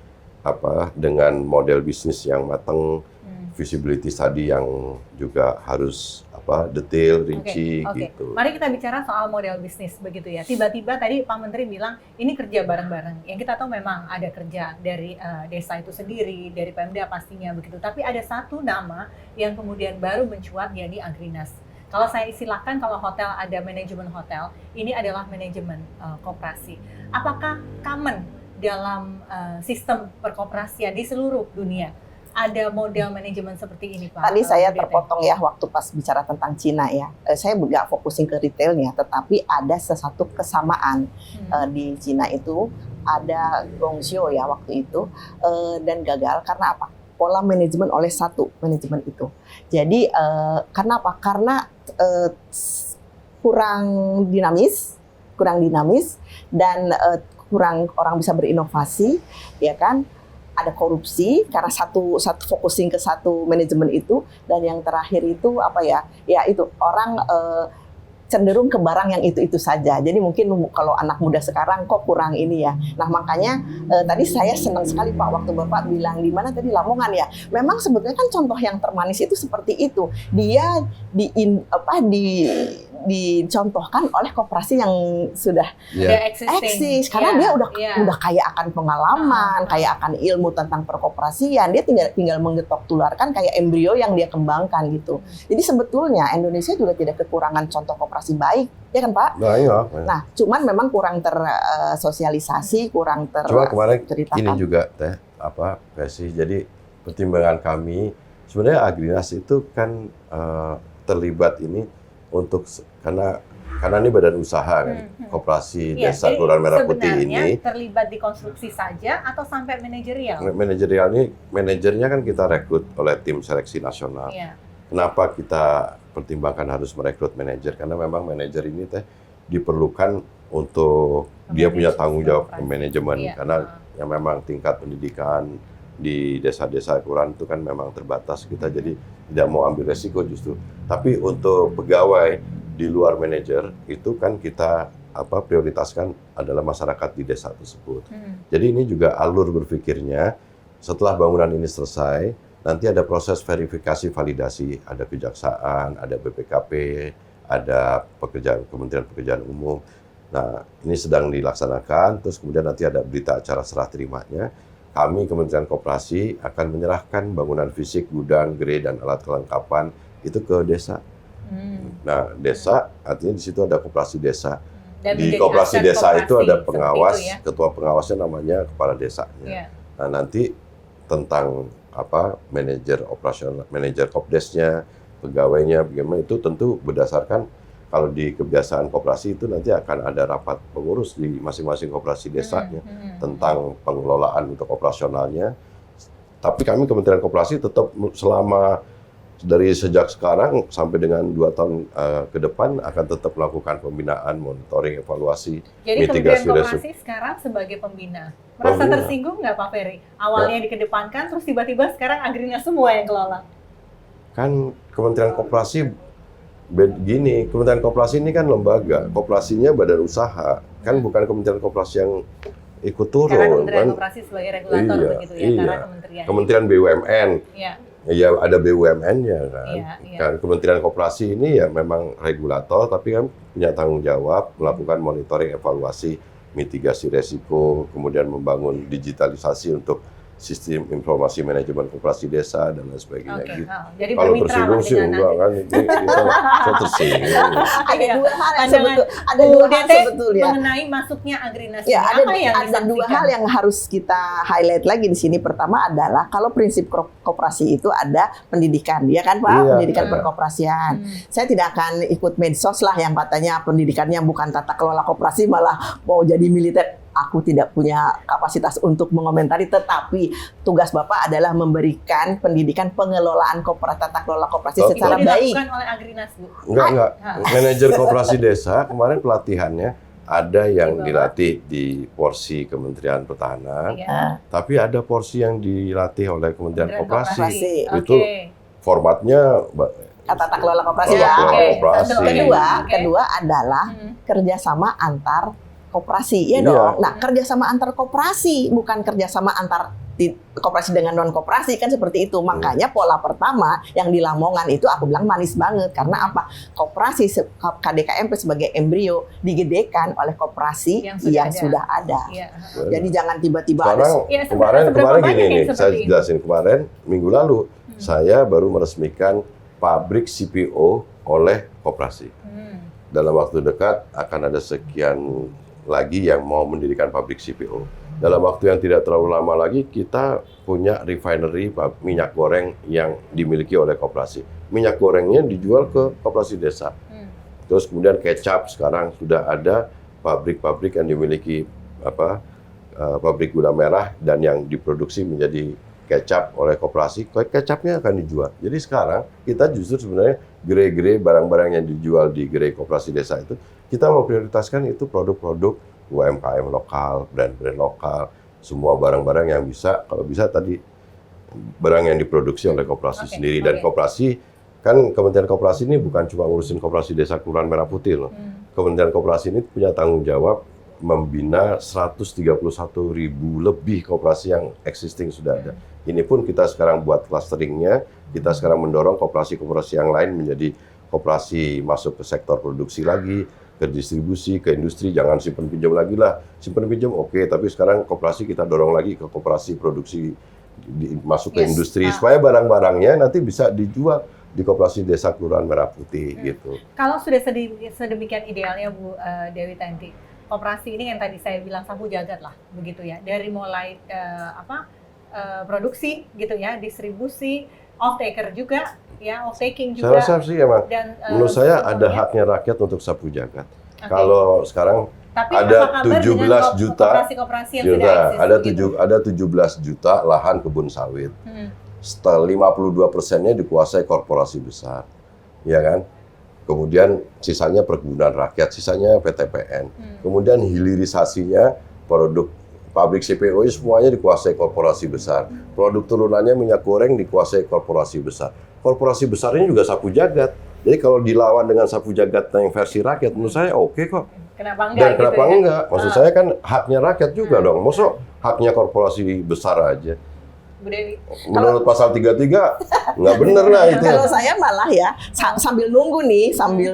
[SPEAKER 2] dengan model bisnis yang matang, visibility tadi yang juga harus detail, rinci gitu.
[SPEAKER 1] Mari kita bicara soal model bisnis begitu ya. Tiba-tiba tadi Pak Menteri bilang ini kerja bareng-bareng. Yang kita tahu memang ada kerja dari desa itu sendiri, dari Pemda pastinya begitu. Tapi ada satu nama yang kemudian baru mencuat, yakni Agrinas. Kalau saya istilahkan, kalau hotel ada manajemen hotel, ini adalah manajemen koperasi. Apakah common dalam sistem perkoperasian di seluruh dunia ada model manajemen seperti ini, Pak?
[SPEAKER 3] Tadi saya terpotong ya waktu pas bicara tentang Cina ya. Saya nggak fokusin ke retailnya, tetapi ada sesuatu kesamaan di Cina itu. Ada Gongxiu ya waktu itu dan gagal karena apa? Pola manajemen oleh satu manajemen itu. Jadi karena apa? Karena kurang dinamis dan kurang orang bisa berinovasi, ya kan? Ada korupsi karena satu fokusin ke satu manajemen itu, dan yang terakhir itu apa ya? Ya itu orang cenderung ke barang yang itu saja. Jadi mungkin kalau anak muda sekarang kok kurang ini ya. Nah makanya tadi saya senang sekali Pak waktu Bapak bilang di mana tadi Lamongan ya. Memang sebetulnya kan contoh yang termanis itu seperti itu. Dia dicontohkan oleh koperasi yang sudah eksis karena dia udah kaya akan pengalaman, kaya akan ilmu tentang perkoperasian. Dia tinggal mengetok tularkan kayak embrio yang dia kembangkan gitu. Jadi sebetulnya Indonesia juga tidak kekurangan contoh koperasi baik, ya kan Pak?
[SPEAKER 2] Nah, iya.
[SPEAKER 3] Nah, cuman memang kurang tersosialisasi, kurang
[SPEAKER 2] Cuma kemarin
[SPEAKER 3] terceritakan.
[SPEAKER 2] ini juga Pesi. Jadi pertimbangan kami sebenarnya Agrinas itu kan terlibat ini karena ini badan usaha kan, koperasi desa Kelurahan Merah Putih ini
[SPEAKER 1] terlibat di konstruksi saja atau sampai manajerial?
[SPEAKER 2] Manajerial ini manajernya kan kita rekrut oleh tim seleksi nasional. Kenapa kita pertimbangkan harus merekrut manajer? Karena memang manajer ini diperlukan untuk dia punya tanggung jawab manajemen karena yang memang tingkat pendidikan di desa-desa kelurahan itu kan memang terbatas, kita jadi tidak mau ambil resiko justru. Tapi untuk pegawai di luar manajer itu kan kita prioritaskan adalah masyarakat di desa tersebut. Jadi ini juga alur berpikirnya setelah bangunan ini selesai, nanti ada proses verifikasi validasi, ada kejaksaan, ada BPKP, ada Kementerian Pekerjaan Umum. Nah, ini sedang dilaksanakan, terus kemudian nanti ada berita acara serah terimanya. Kami Kementerian Koperasi akan menyerahkan bangunan fisik, gudang, gerai, dan alat kelengkapan itu ke desa. Nah, desa artinya di situ ada koperasi desa.
[SPEAKER 1] Dan
[SPEAKER 2] di koperasi desa itu ada pengawas,
[SPEAKER 1] itu ya?
[SPEAKER 2] ketua pengawasnya namanya kepala desanya. Nah, nanti tentang manajer operasional, manajer kopdesnya, pegawainya, bagaimana itu tentu berdasarkan. Kalau di kebiasaan koperasi itu nanti akan ada rapat pengurus di masing-masing koperasi desanya tentang pengelolaan untuk operasionalnya. Tapi kami Kementerian Koperasi tetap selama dari sejak sekarang sampai dengan 2 tahun ke depan akan tetap melakukan pembinaan, monitoring, evaluasi,
[SPEAKER 1] jadi
[SPEAKER 2] mitigasi
[SPEAKER 1] Kementerian
[SPEAKER 2] resiko.
[SPEAKER 1] Koperasi sekarang sebagai pembina. Merasa tersinggung nggak Pak Ferry? Awalnya dikedepankan, terus tiba-tiba sekarang Agrinas semua yang kelola.
[SPEAKER 2] Kan Kementerian Koperasi begini, Kementerian Koperasi ini kan lembaga, koperasinya badan usaha, kan bukan Kementerian Koperasi yang ikut turun.
[SPEAKER 1] Karena Kementerian
[SPEAKER 2] kan?
[SPEAKER 1] Koperasi sebagai regulator begitu ya, karena kementerian.
[SPEAKER 2] Kementerian BUMN, ya ada BUMN-nya kan. Kan Kementerian Koperasi ini ya memang regulator, tapi kan punya tanggung jawab melakukan monitoring, evaluasi, mitigasi resiko, kemudian membangun digitalisasi untuk sistem informasi manajemen koperasi desa dan lain sebagainya. Gitu.
[SPEAKER 1] Jadi
[SPEAKER 2] kalau tersinggung sih enggak kan, saya tersinggung.
[SPEAKER 3] Ada dua hal sebetulnya
[SPEAKER 1] mengenai masuknya Agrinas.
[SPEAKER 3] Ya, ada dua hal yang harus kita highlight lagi di sini. Pertama adalah kalau prinsip koperasi itu ada pendidikan, ya kan Pak, pendidikan perkoperasian. Saya tidak akan ikut medsos lah yang katanya pendidikannya bukan tata kelola koperasi malah mau jadi militer. Aku tidak punya kapasitas untuk mengomentari, tetapi tugas Bapak adalah memberikan pendidikan pengelolaan tata kelola koperasi secara baik.
[SPEAKER 1] Dilakukan oleh Agrinas, Bu?
[SPEAKER 2] Enggak. Manajer koperasi desa kemarin pelatihannya ada yang dilatih di porsi Kementerian Pertahanan, tapi ada porsi yang dilatih oleh Kementerian Koperasi. Itu formatnya
[SPEAKER 3] tata kelola koperasi Kedua adalah kerjasama antar koperasi, ya dong. Nah, kerjasama antar koperasi bukan kerjasama antar koperasi dengan non koperasi kan seperti itu. Makanya pola pertama yang di Lamongan itu aku bilang manis banget karena apa? Koperasi KDKMP sebagai embrio digedekan oleh koperasi yang sudah ada.
[SPEAKER 1] Iya.
[SPEAKER 3] Jadi jangan tiba-tiba
[SPEAKER 2] sekarang, kemarin gini nih, saya jelasin kemarin minggu lalu saya baru meresmikan pabrik CPO oleh koperasi. Dalam waktu dekat akan ada sekian lagi yang mau mendirikan pabrik CPO. Dalam waktu yang tidak terlalu lama lagi, kita punya refinery minyak goreng yang dimiliki oleh koperasi. Minyak gorengnya dijual ke koperasi desa. Terus kemudian kecap sekarang sudah ada pabrik-pabrik yang dimiliki pabrik gula merah dan yang diproduksi menjadi kecap oleh koperasi. Kecapnya akan dijual. Jadi sekarang kita justru sebenarnya gerai-gerai barang-barang yang dijual di gerai koperasi desa itu kita memprioritaskan itu produk-produk UMKM lokal, brand-brand lokal, semua barang-barang yang bisa, kalau bisa tadi barang yang diproduksi oleh koperasi sendiri. Dan koperasi, kan Kementerian Koperasi ini bukan cuma ngurusin koperasi desa Kelurahan Merah Putih loh. Kementerian Koperasi ini punya tanggung jawab membina 131.000 lebih koperasi yang existing sudah ada. Ini pun kita sekarang buat clusteringnya, kita sekarang mendorong koperasi-koperasi yang lain menjadi koperasi masuk ke sektor produksi lagi, ke distribusi, ke industri, jangan simpan pinjam lagi lah. Simpan pinjam oke, tapi sekarang koperasi kita dorong lagi ke koperasi produksi, masuk ke industri, supaya barang-barangnya nanti bisa dijual di koperasi desa Kelurahan Merah Putih gitu.
[SPEAKER 1] Kalau sudah sedemikian idealnya Bu Dewi Tanti, koperasi ini yang tadi saya bilang sapu jagat lah, begitu ya, dari mulai produksi gitu ya, distribusi, off-taker juga, ya, off-taking juga.
[SPEAKER 2] Saya rasa sih emang, menurut saya ada haknya rakyat untuk sapu jagat. Kalau sekarang ada 17 juta, ada 17 juta lahan kebun sawit. 52%-nya dikuasai korporasi besar, ya kan? Kemudian sisanya perkebunan rakyat, sisanya PTPN. Kemudian hilirisasinya produk pabrik CPO semuanya dikuasai korporasi besar. Produk turunannya minyak goreng dikuasai korporasi besar. Korporasi besar ini juga sapu jagat. Jadi kalau dilawan dengan sapu jagat yang versi rakyat, menurut saya oke kok.
[SPEAKER 1] Kenapa enggak?
[SPEAKER 2] Dan kenapa enggak? Maksud saya kan haknya rakyat juga dong. Maksud haknya korporasi besar aja.
[SPEAKER 1] Bu Dewi.
[SPEAKER 2] Menurut pasal 33 nggak bener lah itu.
[SPEAKER 3] Kalau saya malah ya sambil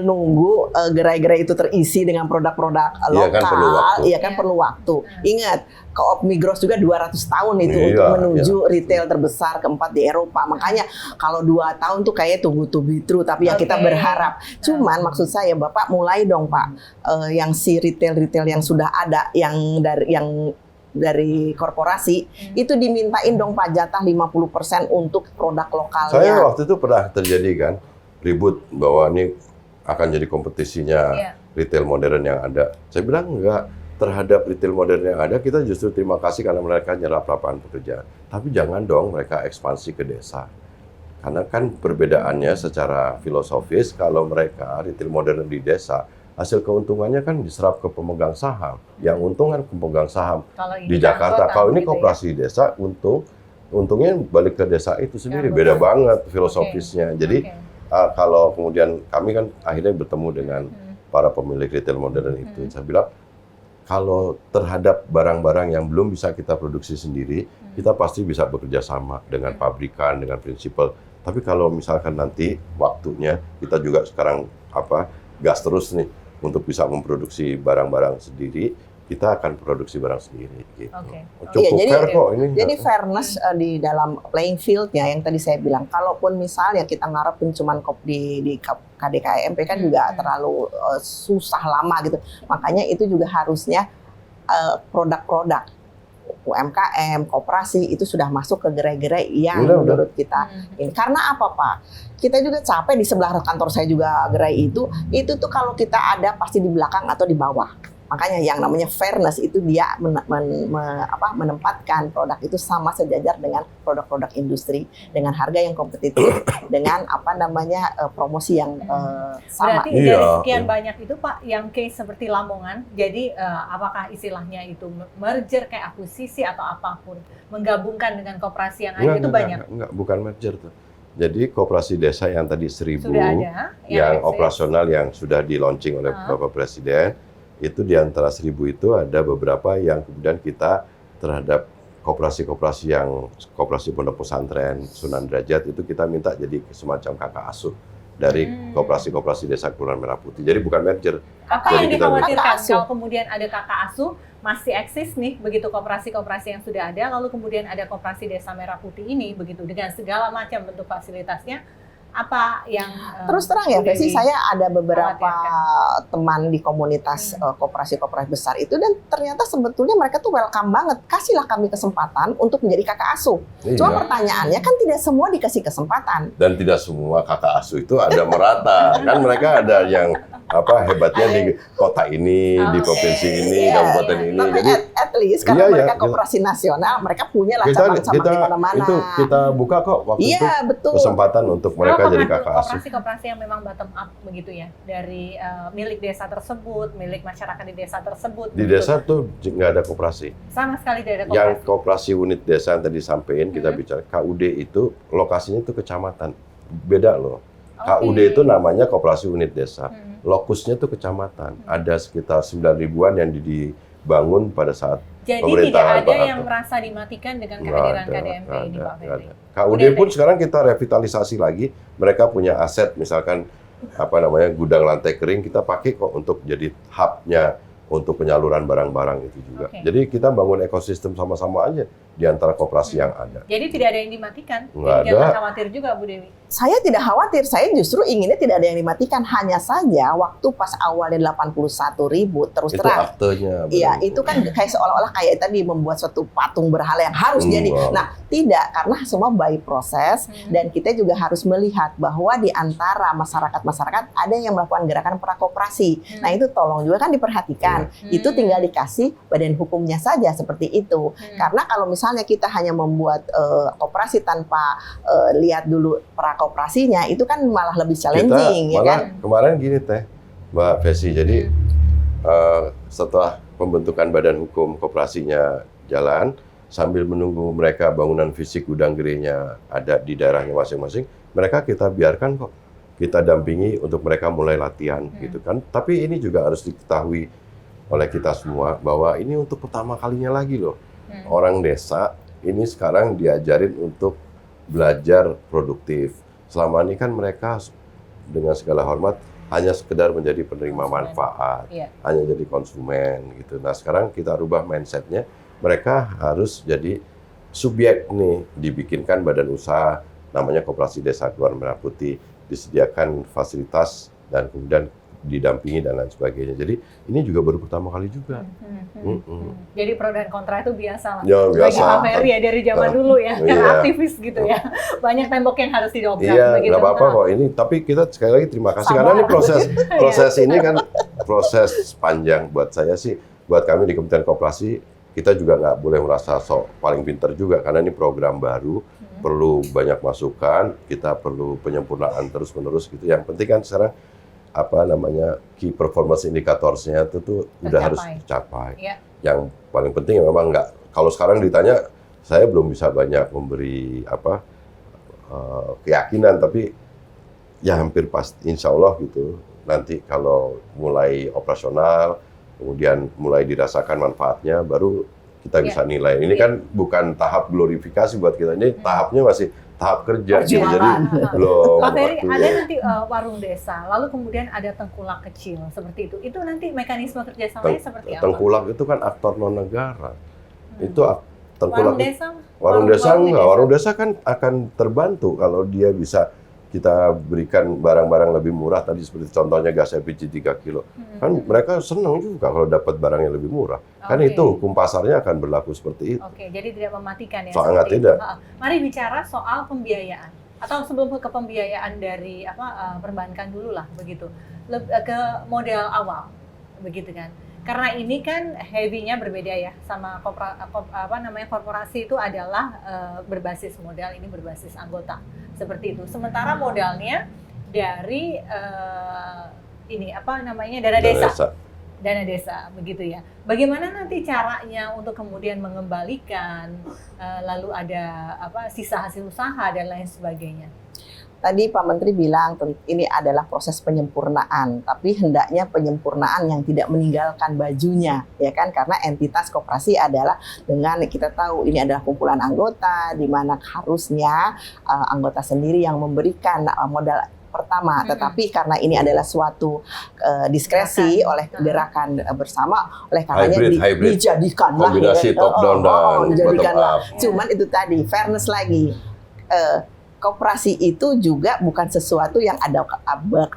[SPEAKER 3] nunggu gerai-gerai itu terisi dengan produk-produk lokal, iya kan perlu waktu. Ingat, Coop Migros juga 200 tahun itu untuk menuju retail terbesar keempat di Eropa. Makanya kalau 2 tahun tuh kayak tunggu to be true, tapi ya kita berharap. Cuman maksud saya Bapak mulai dong Pak, yang si retail yang sudah ada yang dari korporasi itu dimintain dong Pak jatah 50% untuk produk lokalnya.
[SPEAKER 2] Saya waktu itu pernah terjadi kan ribut bahwa ini akan jadi kompetisinya retail modern yang ada. Saya bilang enggak, terhadap retail modern yang ada kita justru terima kasih karena mereka nyerap lapangan pekerjaan. Tapi jangan dong mereka ekspansi ke desa. Karena kan perbedaannya secara filosofis kalau mereka retail modern di desa, hasil keuntungannya kan diserap ke pemegang saham. Yang untung kan pemegang saham di Jakarta. Kalau ini koperasi desa, untungnya balik ke desa itu sendiri. Beda banget filosofisnya. Jadi kalau kemudian kami kan akhirnya bertemu dengan para pemilik retail modern itu, saya bilang kalau terhadap barang-barang yang belum bisa kita produksi sendiri, kita pasti bisa bekerja sama dengan pabrikan, dengan prinsipal. Tapi kalau misalkan nanti waktunya kita juga sekarang gas terus nih untuk bisa memproduksi barang-barang sendiri, kita akan produksi barang sendiri. Gitu. Cukup fair kok ini.
[SPEAKER 3] Jadi fairness di dalam playing field-nya yang tadi saya bilang, kalaupun misalnya kita ngarepin cuman di KDKMP kan juga terlalu susah lama gitu. Makanya itu juga harusnya produk-produk UMKM, koperasi itu sudah masuk ke gerai-gerai yang menurut kita ini. Karena apa Pak? Kita juga capek di sebelah kantor saya juga gerai itu tuh kalau kita ada pasti di belakang atau di bawah. Makanya yang namanya fairness itu dia menempatkan produk itu sama sejajar dengan produk-produk industri dengan harga yang kompetitif dengan promosi yang sama.
[SPEAKER 1] Berarti dari sekian banyak itu Pak yang case seperti Lamongan, jadi apakah istilahnya itu merger kayak akuisisi atau apapun, menggabungkan dengan koperasi yang ada itu banyak?
[SPEAKER 2] Enggak, bukan merger tuh. Jadi koperasi desa yang tadi 1.000 yang operasional yang sudah di launching oleh Bapak Presiden, itu di antara 1.000 itu ada beberapa yang kemudian kita terhadap koperasi-koperasi yang koperasi pondok pesantren Sunan Derajat itu kita minta jadi semacam kakak asuh dari koperasi-koperasi desa Kelurahan Merah Putih. Jadi bukan merger.
[SPEAKER 1] Apa
[SPEAKER 2] Jadi
[SPEAKER 1] yang
[SPEAKER 2] kita
[SPEAKER 1] dikhawatirkan
[SPEAKER 3] asuh.
[SPEAKER 1] kalau kemudian ada kakak asuh masih eksis nih begitu koperasi-koperasi yang sudah ada, lalu kemudian ada koperasi Desa Merah Putih ini begitu dengan segala macam bentuk fasilitasnya, apa yang
[SPEAKER 3] Terus terang ya, Vesi, saya ada beberapa
[SPEAKER 1] khawatirkan?
[SPEAKER 3] teman di komunitas koperasi-koperasi besar itu, dan ternyata sebetulnya mereka tuh welcome banget. Kasihlah kami kesempatan untuk menjadi kakak asuh.
[SPEAKER 2] Iya.
[SPEAKER 3] Cuma pertanyaannya kan tidak semua dikasih kesempatan.
[SPEAKER 2] Dan tidak semua kakak asuh itu ada merata. Kan mereka ada yang hebatnya di kota ini, di provinsi ini,
[SPEAKER 3] Iya,
[SPEAKER 2] kabupaten ini.
[SPEAKER 3] Tapi
[SPEAKER 2] Jadi
[SPEAKER 3] at least karena
[SPEAKER 2] Iya,
[SPEAKER 3] mereka
[SPEAKER 2] iya.
[SPEAKER 3] koperasi nasional, mereka punya lah
[SPEAKER 2] kita
[SPEAKER 3] cabang-cabang di mana-mana.
[SPEAKER 2] itu kita buka kok waktu itu
[SPEAKER 3] Iya, betul.
[SPEAKER 2] kesempatan untuk mereka jadi kakak asuh.
[SPEAKER 1] Koperasi-koperasi yang memang bottom up begitu ya, dari milik desa tersebut, milik masyarakat di desa tersebut.
[SPEAKER 2] Di
[SPEAKER 1] begitu.
[SPEAKER 2] desa tuh nggak ada koperasi.
[SPEAKER 1] Sama sekali tidak ada
[SPEAKER 2] Yang
[SPEAKER 1] koperasi.
[SPEAKER 2] koperasi unit desa yang tadi sampaikan kita bicara KUD itu lokasinya itu kecamatan. Beda loh. KUD itu namanya koperasi unit desa. Lokusnya itu kecamatan. Ada sekitar 9 ribuan yang dibangun pada saat
[SPEAKER 1] Jadi tidak
[SPEAKER 2] pemerintahan
[SPEAKER 1] ada
[SPEAKER 2] Pak
[SPEAKER 1] yang
[SPEAKER 2] Harto.
[SPEAKER 1] merasa dimatikan dengan
[SPEAKER 2] Nggak
[SPEAKER 1] kehadiran
[SPEAKER 2] ada,
[SPEAKER 1] KDMP
[SPEAKER 2] nggak
[SPEAKER 1] ini,
[SPEAKER 2] ada,
[SPEAKER 1] Pak
[SPEAKER 2] nggak
[SPEAKER 1] Ferry.
[SPEAKER 2] ada. KUD pun sekarang kita revitalisasi lagi. Mereka punya aset, misalkan gudang lantai kering, kita pakai kok untuk jadi hubnya untuk penyaluran barang-barang itu juga.
[SPEAKER 1] Oke.
[SPEAKER 2] Jadi kita bangun ekosistem sama-sama aja di antara koperasi yang ada.
[SPEAKER 1] Jadi tidak ada yang dimatikan.
[SPEAKER 2] Nggak
[SPEAKER 1] Jadi jangan
[SPEAKER 2] ada.
[SPEAKER 1] khawatir juga, Bu Dewi.
[SPEAKER 3] Saya tidak khawatir, saya justru inginnya tidak ada yang dimatikan. Hanya saja waktu pas awalnya 81.000, terus
[SPEAKER 2] Itu
[SPEAKER 3] terang.
[SPEAKER 2] aktenya.
[SPEAKER 3] Iya,
[SPEAKER 2] benar.
[SPEAKER 3] itu kan kayak seolah-olah kayak tadi membuat suatu patung berhala yang harus jadi.
[SPEAKER 2] Wow.
[SPEAKER 3] Nah, tidak, karena semua by proses, dan kita juga harus melihat bahwa di antara masyarakat ada yang melakukan gerakan prakoperasi. Nah, itu tolong juga kan diperhatikan. Itu tinggal dikasih badan hukumnya saja seperti itu. Karena kalau misalnya kita hanya membuat koperasi tanpa lihat dulu prakoperasinya, itu kan malah lebih challenging, ya
[SPEAKER 2] malah
[SPEAKER 3] kan?
[SPEAKER 2] kemarin gini Mbak Vesi, jadi setelah pembentukan badan hukum koperasinya jalan, sambil menunggu mereka bangunan fisik gudang gerenya ada di daerahnya masing-masing, mereka kita biarkan kok, kita dampingi untuk mereka mulai latihan gitu kan. Tapi ini juga harus diketahui oleh kita semua bahwa ini untuk pertama kalinya lagi loh, orang desa ini sekarang diajarin untuk belajar produktif. Selama ini kan mereka dengan segala hormat hanya sekedar menjadi penerima manfaat, hanya jadi konsumen gitu. Nah sekarang kita rubah mindsetnya, mereka harus jadi subjek nih, dibikinkan badan usaha, namanya Koperasi Desa Kelurahan Merah Putih, disediakan fasilitas dan kemudian didampingi dan lain sebagainya. Jadi ini juga baru pertama kali juga.
[SPEAKER 1] Jadi pro dan kontra itu biasa lah.
[SPEAKER 2] Ya,
[SPEAKER 1] Bagi
[SPEAKER 2] biasa.
[SPEAKER 1] Pak Ferry ya dari zaman dulu ya,
[SPEAKER 2] Iya.
[SPEAKER 1] aktivis gitu ya. Banyak tembok yang harus didobrak.
[SPEAKER 2] Iya,
[SPEAKER 1] begitu.
[SPEAKER 2] nggak apa-apa kok ini. Tapi kita sekali lagi terima kasih karena ini proses ini kan proses panjang buat saya sih, buat kami di Kementerian Koperasi kita juga nggak boleh merasa sok paling pinter juga karena ini program baru, perlu banyak masukan, kita perlu penyempurnaan terus-menerus gitu. Yang penting kan sekarang key performance indicatorsnya itu tuh udah harus tercapai.
[SPEAKER 1] Iya.
[SPEAKER 2] Yang paling penting memang nggak, kalau sekarang ditanya saya belum bisa banyak memberi keyakinan, tapi ya hampir pasti insya Allah gitu nanti kalau mulai operasional kemudian mulai dirasakan manfaatnya baru kita bisa nilai. Ini kan bukan tahap glorifikasi buat kita, ini tahapnya masih tahap kerja gitu. Jadi belum
[SPEAKER 1] Pak Ferry,
[SPEAKER 2] waktunya.
[SPEAKER 1] ada nanti warung desa, lalu kemudian ada tengkulak kecil seperti itu. Itu nanti mekanisme kerjasamanya seperti apa?
[SPEAKER 2] Tengkulak itu kan aktor non negara. Itu tengkulak.
[SPEAKER 1] Warung desa
[SPEAKER 2] enggak. Warung desa kan akan terbantu kalau dia bisa kita berikan barang-barang lebih murah tadi seperti contohnya gas LPG 3 kilo. Kan mereka senang juga kalau dapat barang yang lebih murah. Kan itu hukum pasarnya akan berlaku seperti itu.
[SPEAKER 1] Oke, jadi tidak mematikan ya.
[SPEAKER 2] Sangat tidak.
[SPEAKER 1] Mari bicara soal pembiayaan. Atau sebelum ke pembiayaan dari perbankan dulu lah begitu. Ke modal awal begitu kan. Karena ini kan heavy-nya berbeda ya sama korporasi itu adalah berbasis modal, ini berbasis anggota seperti itu. Sementara modalnya dari dana desa begitu ya. Bagaimana nanti caranya untuk kemudian mengembalikan lalu ada sisa hasil usaha dan lain sebagainya?
[SPEAKER 3] Tadi Pak Menteri bilang ini adalah proses penyempurnaan, tapi hendaknya penyempurnaan yang tidak meninggalkan bajunya, ya kan? Karena entitas koperasi adalah dengan kita tahu ini adalah kumpulan anggota, di mana harusnya anggota sendiri yang memberikan modal pertama, tetapi karena ini adalah suatu diskresi oleh gerakan bersama, oleh karenanya dijadikanlah
[SPEAKER 2] kombinasi top down dan bottom up.
[SPEAKER 3] Cuman itu tadi fairness lagi. Koperasi itu juga bukan sesuatu yang ada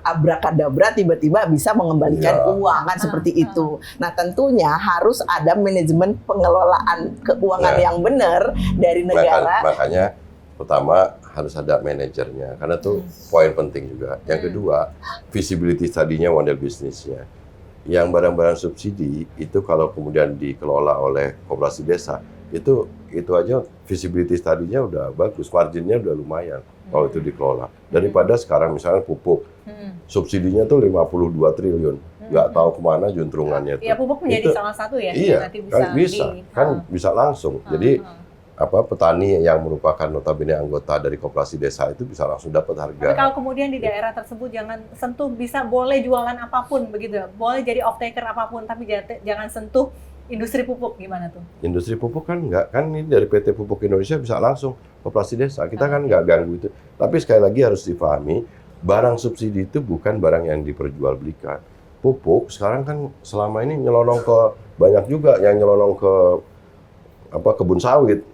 [SPEAKER 3] abrakadabra tiba-tiba bisa mengembalikan uang kan seperti itu. Nah tentunya harus ada manajemen pengelolaan keuangan yang benar dari negara.
[SPEAKER 2] Makanya pertama harus ada manajernya, karena itu poin penting juga. Yang kedua, visibility tadinya model bisnisnya. Yang barang-barang subsidi itu kalau kemudian dikelola oleh koperasi desa, itu aja visibility tadinya udah bagus, marginnya udah lumayan kalau itu dikelola. Daripada sekarang misalnya pupuk, subsidinya tuh 52 triliun, nggak tahu kemana juntrungannya.
[SPEAKER 1] Iya, pupuk menjadi salah satu ya,
[SPEAKER 2] iya,
[SPEAKER 1] nanti
[SPEAKER 2] bisa langsung. Jadi petani yang merupakan notabene anggota dari koperasi desa itu bisa langsung dapat harga.
[SPEAKER 1] Tapi kalau kemudian di daerah tersebut jangan sentuh, bisa boleh jualan apapun begitu, boleh jadi off taker apapun, tapi jangan sentuh industri pupuk, gimana tuh?
[SPEAKER 2] Industri pupuk kan enggak, kan ini dari PT Pupuk Indonesia bisa langsung koperasi desa. Kita kan nggak ganggu itu. Tapi sekali lagi harus dipahami, barang subsidi itu bukan barang yang diperjualbelikan. Pupuk sekarang kan selama ini nyelonong ke banyak juga yang nyelonong ke kebun sawit.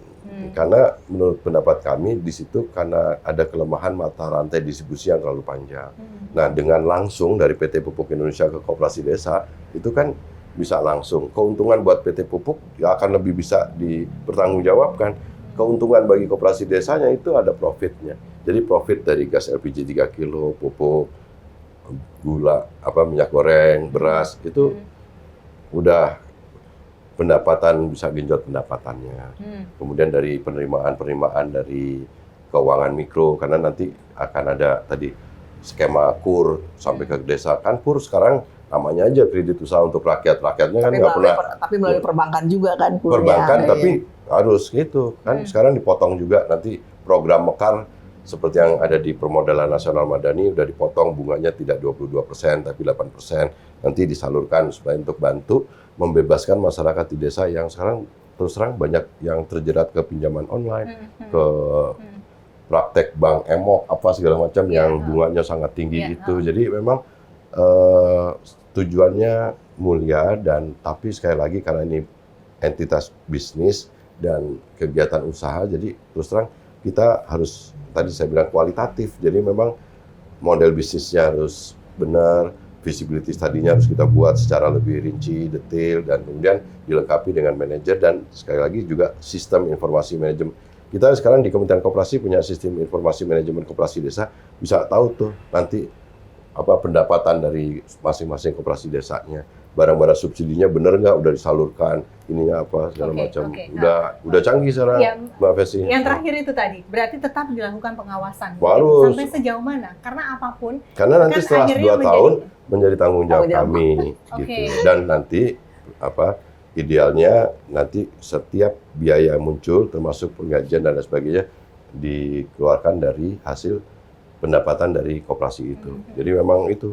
[SPEAKER 2] Karena menurut pendapat kami di situ karena ada kelemahan mata rantai distribusi yang terlalu panjang. Nah, dengan langsung dari PT Pupuk Indonesia ke koperasi desa itu kan bisa langsung. Keuntungan buat PT Pupuk ya akan lebih bisa dipertanggungjawabkan. Keuntungan bagi koperasi desanya itu ada profitnya. Jadi profit dari gas LPG 3 kilo, pupuk, gula, minyak goreng, beras itu udah pendapatan, bisa genjot pendapatannya. Kemudian dari penerimaan dari keuangan mikro, karena nanti akan ada tadi skema KUR sampai ke desa. Kan KUR sekarang namanya aja kredit usaha untuk rakyatnya kan nggak pernah.
[SPEAKER 3] Tapi melalui perbankan juga kan KUR-nya.
[SPEAKER 2] Perbankan, tapi harus gitu kan. Sekarang dipotong juga nanti program Mekar seperti yang ada di Permodalan Nasional Madani udah dipotong bunganya tidak 22% tapi 8%. Nanti disalurkan supaya untuk bantu membebaskan masyarakat di desa yang sekarang terus terang banyak yang terjerat ke pinjaman online, ke praktek bank emok segala macam yang bunganya sangat tinggi itu. Jadi memang tujuannya mulia dan tapi sekali lagi karena ini entitas bisnis dan kegiatan usaha, jadi terus terang kita harus tadi saya bilang kualitatif. Jadi memang model bisnisnya harus benar, visibility tadinya harus kita buat secara lebih rinci, detail, dan kemudian dilengkapi dengan manajer dan sekali lagi juga sistem informasi manajemen. Kita sekarang di Kementerian Koperasi punya sistem informasi manajemen koperasi desa, bisa tahu tuh nanti pendapatan dari masing-masing koperasi desanya, barang-barang subsidinya benar nggak, udah disalurkan, ininya segala macam, udah canggih sekarang, Mbak Fesi.
[SPEAKER 1] Yang terakhir itu tadi, berarti tetap dilakukan pengawasan.
[SPEAKER 2] Harus.
[SPEAKER 1] Sampai sejauh mana? Karena apapun.
[SPEAKER 2] Karena nanti setelah 2 tahun menjadi tanggung jawab kami, gitu. Dan nanti idealnya nanti setiap biaya muncul, termasuk penggajian dan lain sebagainya, dikeluarkan dari hasil pendapatan dari koperasi itu. Jadi memang itu.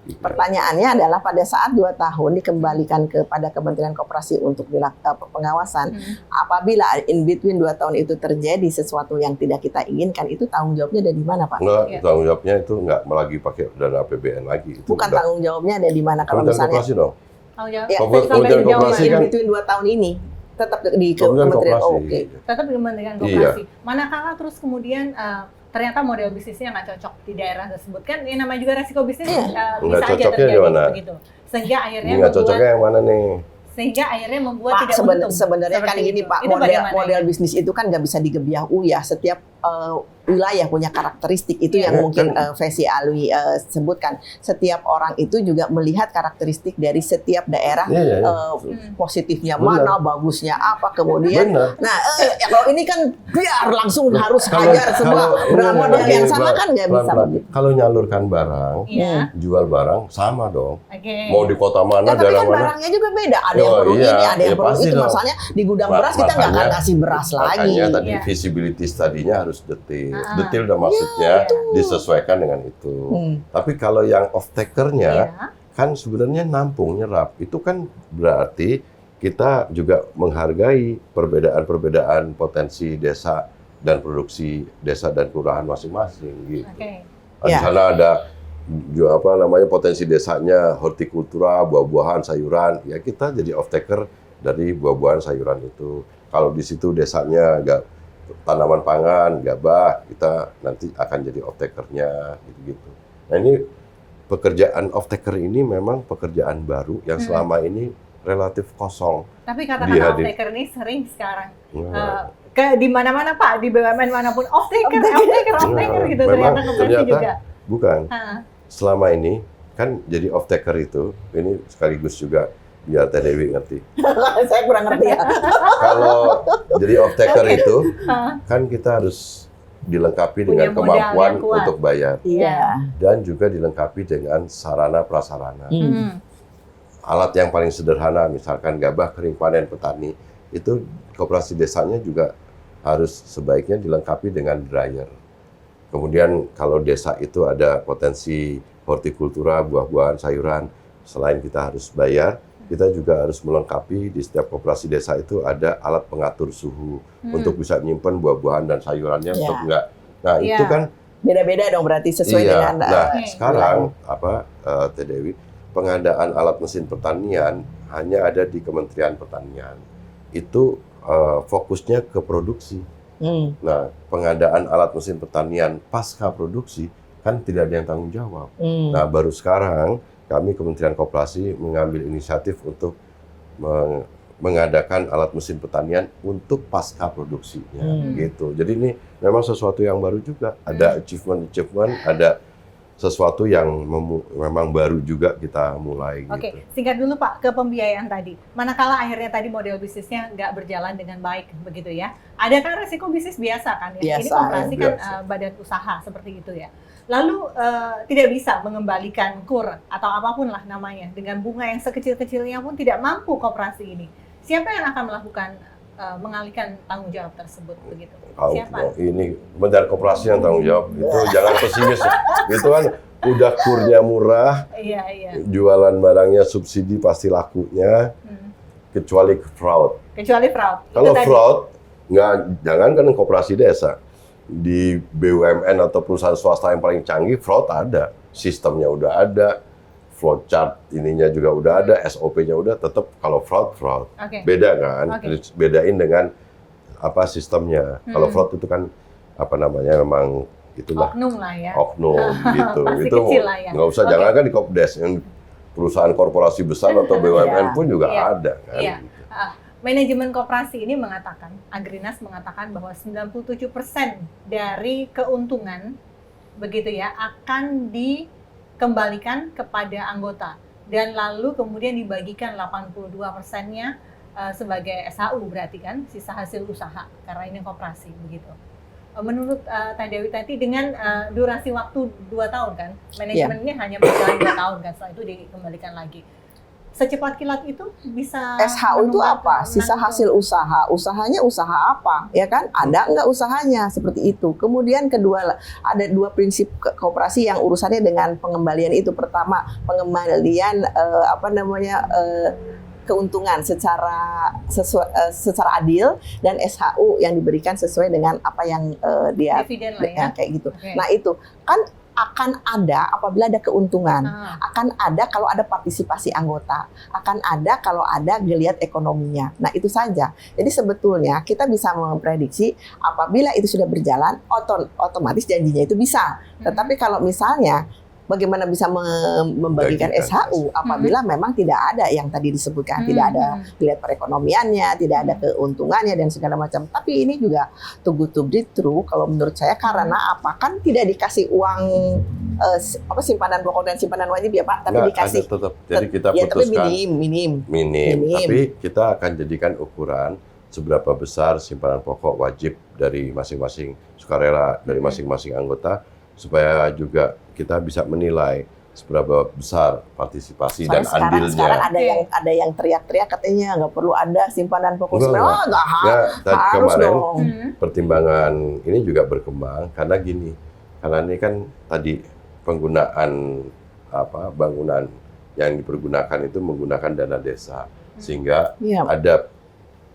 [SPEAKER 3] Pertanyaannya adalah pada saat 2 tahun dikembalikan kepada Kementerian Koperasi untuk pengawasan, apabila in between 2 tahun itu terjadi sesuatu yang tidak kita inginkan, itu tanggung jawabnya ada di mana, Pak?
[SPEAKER 2] Enggak, tanggung jawabnya itu enggak lagi pakai dana APBN lagi. Itu
[SPEAKER 3] bukan tanggung jawabnya ada di mana kalau misalnya?
[SPEAKER 2] Koperasi dong.
[SPEAKER 3] Kementerian Koperasi kan in between 2 tahun ini tetap di Kementerian
[SPEAKER 1] Tetap di Kementerian Koperasi. Manakala terus kemudian ternyata model bisnisnya nggak cocok di daerah tersebut, kan ini namanya juga resiko bisnis bisa aja terjadi begitu. Sehingga akhirnya
[SPEAKER 2] nggak cocoknya yang mana nih?
[SPEAKER 1] Sehingga akhirnya membuat
[SPEAKER 3] Pak,
[SPEAKER 1] tidak untung.
[SPEAKER 3] Sebenarnya kan gini Pak, model bisnis itu kan nggak bisa digebiah ya. Setiap wilayah punya karakteristik itu yang mungkin Fesi Alwi sebutkan. Setiap orang itu juga melihat karakteristik dari setiap daerah, positifnya mana, bagusnya apa, kemudian. Nah, kalau ini kan biar langsung harus hajar semua model yang sama kan nggak bisa begitu.
[SPEAKER 2] Kalau nyalurkan barang, jual barang sama dong. Mau di kota mana,
[SPEAKER 3] tapi
[SPEAKER 2] daerah
[SPEAKER 3] kan
[SPEAKER 2] mana?
[SPEAKER 3] barangnya juga beda. Ada yang perlu ini, ada yang perlu itu. Masalahnya di gudang beras kita nggak akan kasih beras lagi.
[SPEAKER 2] Makanya tadi visibility tadinya harus detail dan maksudnya disesuaikan dengan itu. Tapi kalau yang off takernya kan sebenarnya nampung nyerap, itu kan berarti kita juga menghargai perbedaan potensi desa dan produksi desa dan kelurahan masing-masing gitu. Di sana ada potensi desanya hortikultura, buah-buahan, sayuran, ya kita jadi off taker dari buah-buahan sayuran itu. Kalau di situ desanya tanaman pangan, gabah, kita nanti akan jadi off takernya gitu-gitu. Nah, ini pekerjaan off taker ini memang pekerjaan baru yang selama ini relatif kosong.
[SPEAKER 1] Tapi kata-kata off taker ini sering sekarang di mana-mana Pak, di BUMN manapun off taker gitu. Ternyata juga. Bukan.
[SPEAKER 2] Selama ini kan jadi off taker itu, ini sekaligus juga biar Teh Dewi ngerti.
[SPEAKER 3] Saya kurang ngerti ya.
[SPEAKER 2] Kalau jadi off taker itu kan kita harus dilengkapi dengan kemampuan untuk bayar. Dan juga dilengkapi dengan sarana prasarana. Alat yang paling sederhana misalkan gabah kering panen petani, itu koperasi desanya juga harus sebaiknya dilengkapi dengan dryer. Kemudian kalau desa itu ada potensi hortikultura, buah-buahan, sayuran, selain kita harus bayar, kita juga harus melengkapi di setiap koperasi desa itu ada alat pengatur suhu untuk bisa menyimpan buah-buahan dan sayurannya untuk enggak. Nah, itu kan
[SPEAKER 3] beda-beda dong berarti sesuai dengan
[SPEAKER 2] sekarang Teh Dewi, pengadaan alat mesin pertanian hanya ada di Kementerian Pertanian. Itu fokusnya ke produksi. Nah, pengadaan alat mesin pertanian pasca produksi kan tidak ada yang tanggung jawab. Nah, baru sekarang kami Kementerian Koperasi mengambil inisiatif untuk mengadakan alat mesin pertanian untuk pasca produksinya, gitu. Jadi ini memang sesuatu yang baru juga. Ada achievement, ada sesuatu yang memang baru juga kita mulai.
[SPEAKER 1] Oke, singkat dulu Pak ke pembiayaan tadi. Manakala akhirnya tadi model bisnisnya nggak berjalan dengan baik begitu ya. Ada kan resiko bisnis biasa kan ya. Ini koperasi kan badan usaha seperti itu ya. Lalu tidak bisa mengembalikan KUR atau apapun lah namanya dengan bunga yang sekecil-kecilnya pun tidak mampu koperasi ini. Siapa yang akan melakukan mengalihkan tanggung jawab tersebut begitu? Siapa?
[SPEAKER 2] Ini Kementerian Koperasi yang tanggung jawab. Itu jangan pesimis. Itu kan udah kurnya murah. Jualan barangnya subsidi pasti lakunya. Kecuali fraud. Kalau fraud jangan kan koperasi desa. Di BUMN atau perusahaan swasta yang paling canggih fraud ada. Sistemnya udah ada. Flowchart ininya juga udah ada, SOP-nya udah, tetap kalau fraud. Beda kan? Bedain dengan sistemnya. Kalau fraud itu kan memang itulah
[SPEAKER 1] oknum lah ya.
[SPEAKER 2] Oknum gitu. Itu nggak usah jangan kan di Kopdes, yang perusahaan korporasi besar atau BUMN pun juga ada kan. Gitu.
[SPEAKER 1] Manajemen koperasi ini mengatakan, Agrinas mengatakan bahwa 97% dari keuntungan begitu ya akan dikembalikan kepada anggota dan lalu kemudian dibagikan 82%-nya sebagai SHU berarti kan sisa hasil usaha karena ini koperasi begitu. Menurut Teh Dewi tadi dengan durasi waktu 2 tahun kan, manajemen ini hanya berjalan 2 tahun kan, setelah itu dikembalikan lagi. Secepat kilat itu bisa
[SPEAKER 3] SHU itu apa? Sisa hasil usaha. Usahanya usaha apa? Ya kan? Ada nggak usahanya? Seperti itu. Kemudian kedua, ada 2 prinsip koperasi yang urusannya dengan pengembalian itu. Pertama, pengembalian keuntungan secara adil dan SHU yang diberikan sesuai dengan apa yang dia
[SPEAKER 1] dividen lah ya.
[SPEAKER 3] Kayak gitu. Nah, itu kan akan ada apabila ada keuntungan, akan ada kalau ada partisipasi anggota, akan ada kalau ada geliat ekonominya. Nah, itu saja. Jadi sebetulnya kita bisa memprediksi apabila itu sudah berjalan, otomatis janjinya itu bisa. Tetapi kalau misalnya bagaimana bisa membagikan SHU apabila memang tidak ada yang tadi disebutkan, tidak ada geliat perekonomiannya, tidak ada keuntungannya dan segala macam. Tapi ini juga too good to be true kalau menurut saya, karena apa? Kan tidak dikasih uang simpanan pokok dan simpanan wajib ya Pak, tapi dikasih
[SPEAKER 2] tetap. Jadi kita putuskan
[SPEAKER 3] tapi minim.
[SPEAKER 2] Tapi kita akan jadikan ukuran seberapa besar simpanan pokok wajib dari masing-masing sukarela, dari masing-masing anggota, supaya juga kita bisa menilai seberapa besar partisipasi
[SPEAKER 3] Soalnya
[SPEAKER 2] dan andilnya.
[SPEAKER 3] sekarang ada yang teriak-teriak katanya nggak perlu ada simpanan pokok sebenarnya.
[SPEAKER 2] Tadi
[SPEAKER 3] Harus
[SPEAKER 2] kemarin
[SPEAKER 3] dong.
[SPEAKER 2] pertimbangan ini juga berkembang karena gini, karena ini kan tadi penggunaan bangunan yang dipergunakan itu menggunakan dana desa, sehingga
[SPEAKER 3] Iya.
[SPEAKER 2] ada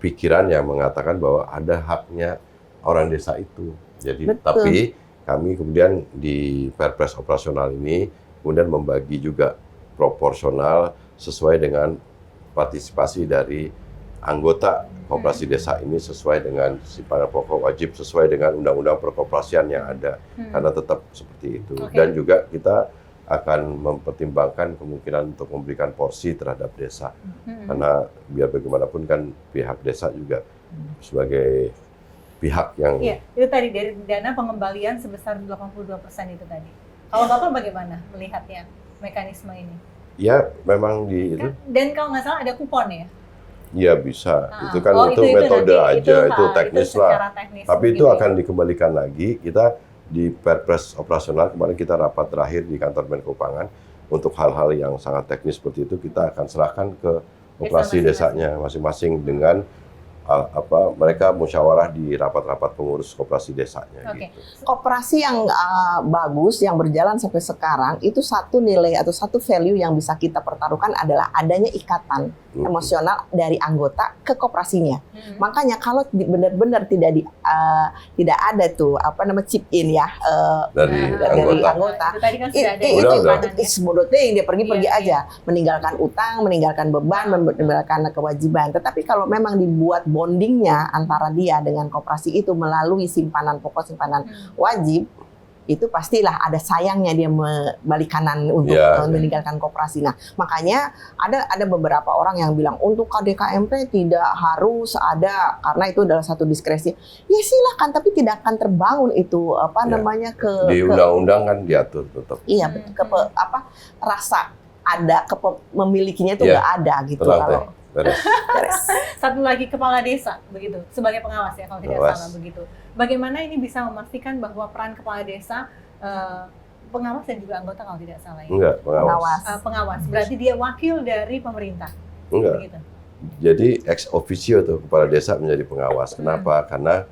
[SPEAKER 2] pikiran yang mengatakan bahwa ada haknya orang desa itu. Jadi
[SPEAKER 3] Betul.
[SPEAKER 2] tapi kami kemudian di Perpres operasional ini kemudian membagi juga proporsional sesuai dengan partisipasi dari anggota koperasi desa ini sesuai dengan simpanan pokok wajib sesuai dengan undang-undang perkoperasian yang ada, karena tetap seperti itu.
[SPEAKER 1] Oke.
[SPEAKER 2] Dan juga kita akan mempertimbangkan kemungkinan untuk memberikan porsi terhadap desa, karena biar bagaimanapun kan pihak desa juga sebagai pihak yang
[SPEAKER 1] Iya, itu tadi dari dana pengembalian sebesar 82% itu tadi. Kalau Bapak bagaimana melihatnya mekanisme ini?
[SPEAKER 2] ya memang di itu
[SPEAKER 1] Dan kalau nggak salah ada kupon ya?
[SPEAKER 2] ya bisa.
[SPEAKER 1] Ah,
[SPEAKER 2] Itu kan
[SPEAKER 1] oh,
[SPEAKER 2] itu
[SPEAKER 1] itu
[SPEAKER 2] metode
[SPEAKER 1] nanti,
[SPEAKER 2] aja, itu
[SPEAKER 1] Pak,
[SPEAKER 2] teknis
[SPEAKER 1] itu secara
[SPEAKER 2] lah.
[SPEAKER 1] teknis
[SPEAKER 2] Tapi itu
[SPEAKER 1] begitu ya?
[SPEAKER 2] akan dikembalikan lagi. Kita di Perpres operasional kemarin kita rapat terakhir di kantor Menko Pangan untuk hal-hal yang sangat teknis seperti itu kita akan serahkan ke operasi
[SPEAKER 1] masing-masing.
[SPEAKER 2] desanya masing-masing dengan mereka musyawarah di rapat-rapat pengurus koperasi desanya.
[SPEAKER 1] Oke.
[SPEAKER 2] Gitu.
[SPEAKER 3] Koperasi yang bagus yang berjalan sampai sekarang itu satu nilai atau satu value yang bisa kita pertaruhkan adalah adanya ikatan emosional dari anggota ke koperasinya. Makanya kalau benar-benar tidak ada tuh chip in ya
[SPEAKER 2] Dari
[SPEAKER 3] anggota.
[SPEAKER 1] Itu tadi kan sudah ada
[SPEAKER 2] Udah.
[SPEAKER 1] simpanan ya.
[SPEAKER 3] Sebodotnya yang dia pergi-pergi
[SPEAKER 1] Iya,
[SPEAKER 3] aja, meninggalkan utang, meninggalkan beban, meninggalkan kewajiban. Tetapi kalau memang dibuat bondingnya antara dia dengan koperasi itu melalui simpanan pokok, simpanan wajib, itu pastilah ada sayangnya dia balik kanan untuk meninggalkan koperasi. Nah, makanya ada beberapa orang yang bilang untuk KDKMP tidak harus ada karena itu adalah satu diskresi. Ya silakan, tapi tidak akan terbangun itu
[SPEAKER 2] Di undang-undang kan diatur tetap.
[SPEAKER 3] Iya, rasa ada memilikinya itu nggak ada gitu.
[SPEAKER 2] Tenang,
[SPEAKER 3] Kalau
[SPEAKER 2] beres.
[SPEAKER 1] Satu lagi kepala desa begitu sebagai pengawas ya kalau tidak salah begitu. Bagaimana ini bisa memastikan bahwa peran kepala desa pengawas dan juga anggota kalau tidak salah ya?
[SPEAKER 2] Enggak, pengawas.
[SPEAKER 1] Pengawas berarti dia wakil dari pemerintah.
[SPEAKER 2] Enggak.
[SPEAKER 1] Begitu.
[SPEAKER 2] Jadi ex officio tuh kepala desa menjadi pengawas. Kenapa? Karena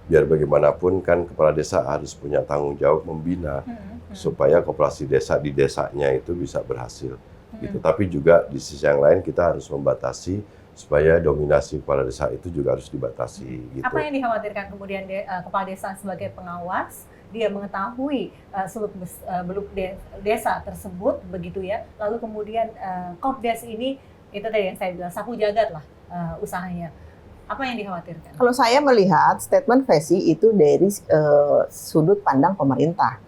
[SPEAKER 2] biar bagaimanapun kan kepala desa harus punya tanggung jawab membina supaya koperasi desa di desanya itu bisa berhasil. Gitu. Tapi juga di sisi yang lain kita harus membatasi supaya dominasi kepala desa itu juga harus dibatasi. Gitu.
[SPEAKER 1] Apa yang dikhawatirkan kemudian kepala desa sebagai pengawas, dia mengetahui seluk-beluk desa tersebut begitu ya, lalu kemudian Kopdes ini itu tadi yang saya bilang sapu jagat lah usahanya. Apa yang dikhawatirkan?
[SPEAKER 3] kalau saya melihat statement Vesi itu dari sudut pandang pemerintah.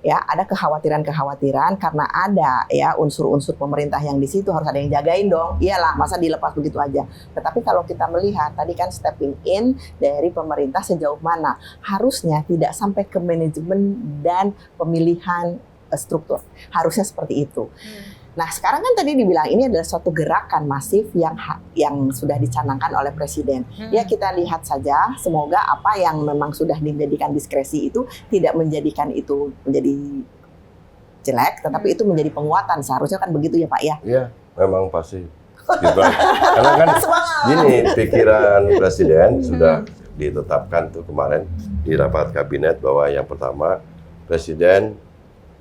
[SPEAKER 3] Ya, ada kekhawatiran-kekhawatiran karena ada ya unsur-unsur pemerintah yang di situ harus ada yang jagain dong. Iyalah, masa dilepas begitu aja. Tetapi kalau kita melihat tadi kan stepping in dari pemerintah sejauh mana, harusnya tidak sampai ke manajemen dan pemilihan struktur. Harusnya seperti itu. Nah, sekarang kan tadi dibilang ini adalah suatu gerakan masif yang sudah dicanangkan oleh Presiden. Ya, kita lihat saja, semoga apa yang memang sudah dijadikan diskresi itu tidak menjadikan itu menjadi jelek, tetapi itu menjadi penguatan. Seharusnya kan begitu ya Pak ya?
[SPEAKER 2] Iya, memang pasti. Karena kan gini, pikiran Presiden sudah ditetapkan tuh kemarin di rapat kabinet bahwa yang pertama, Presiden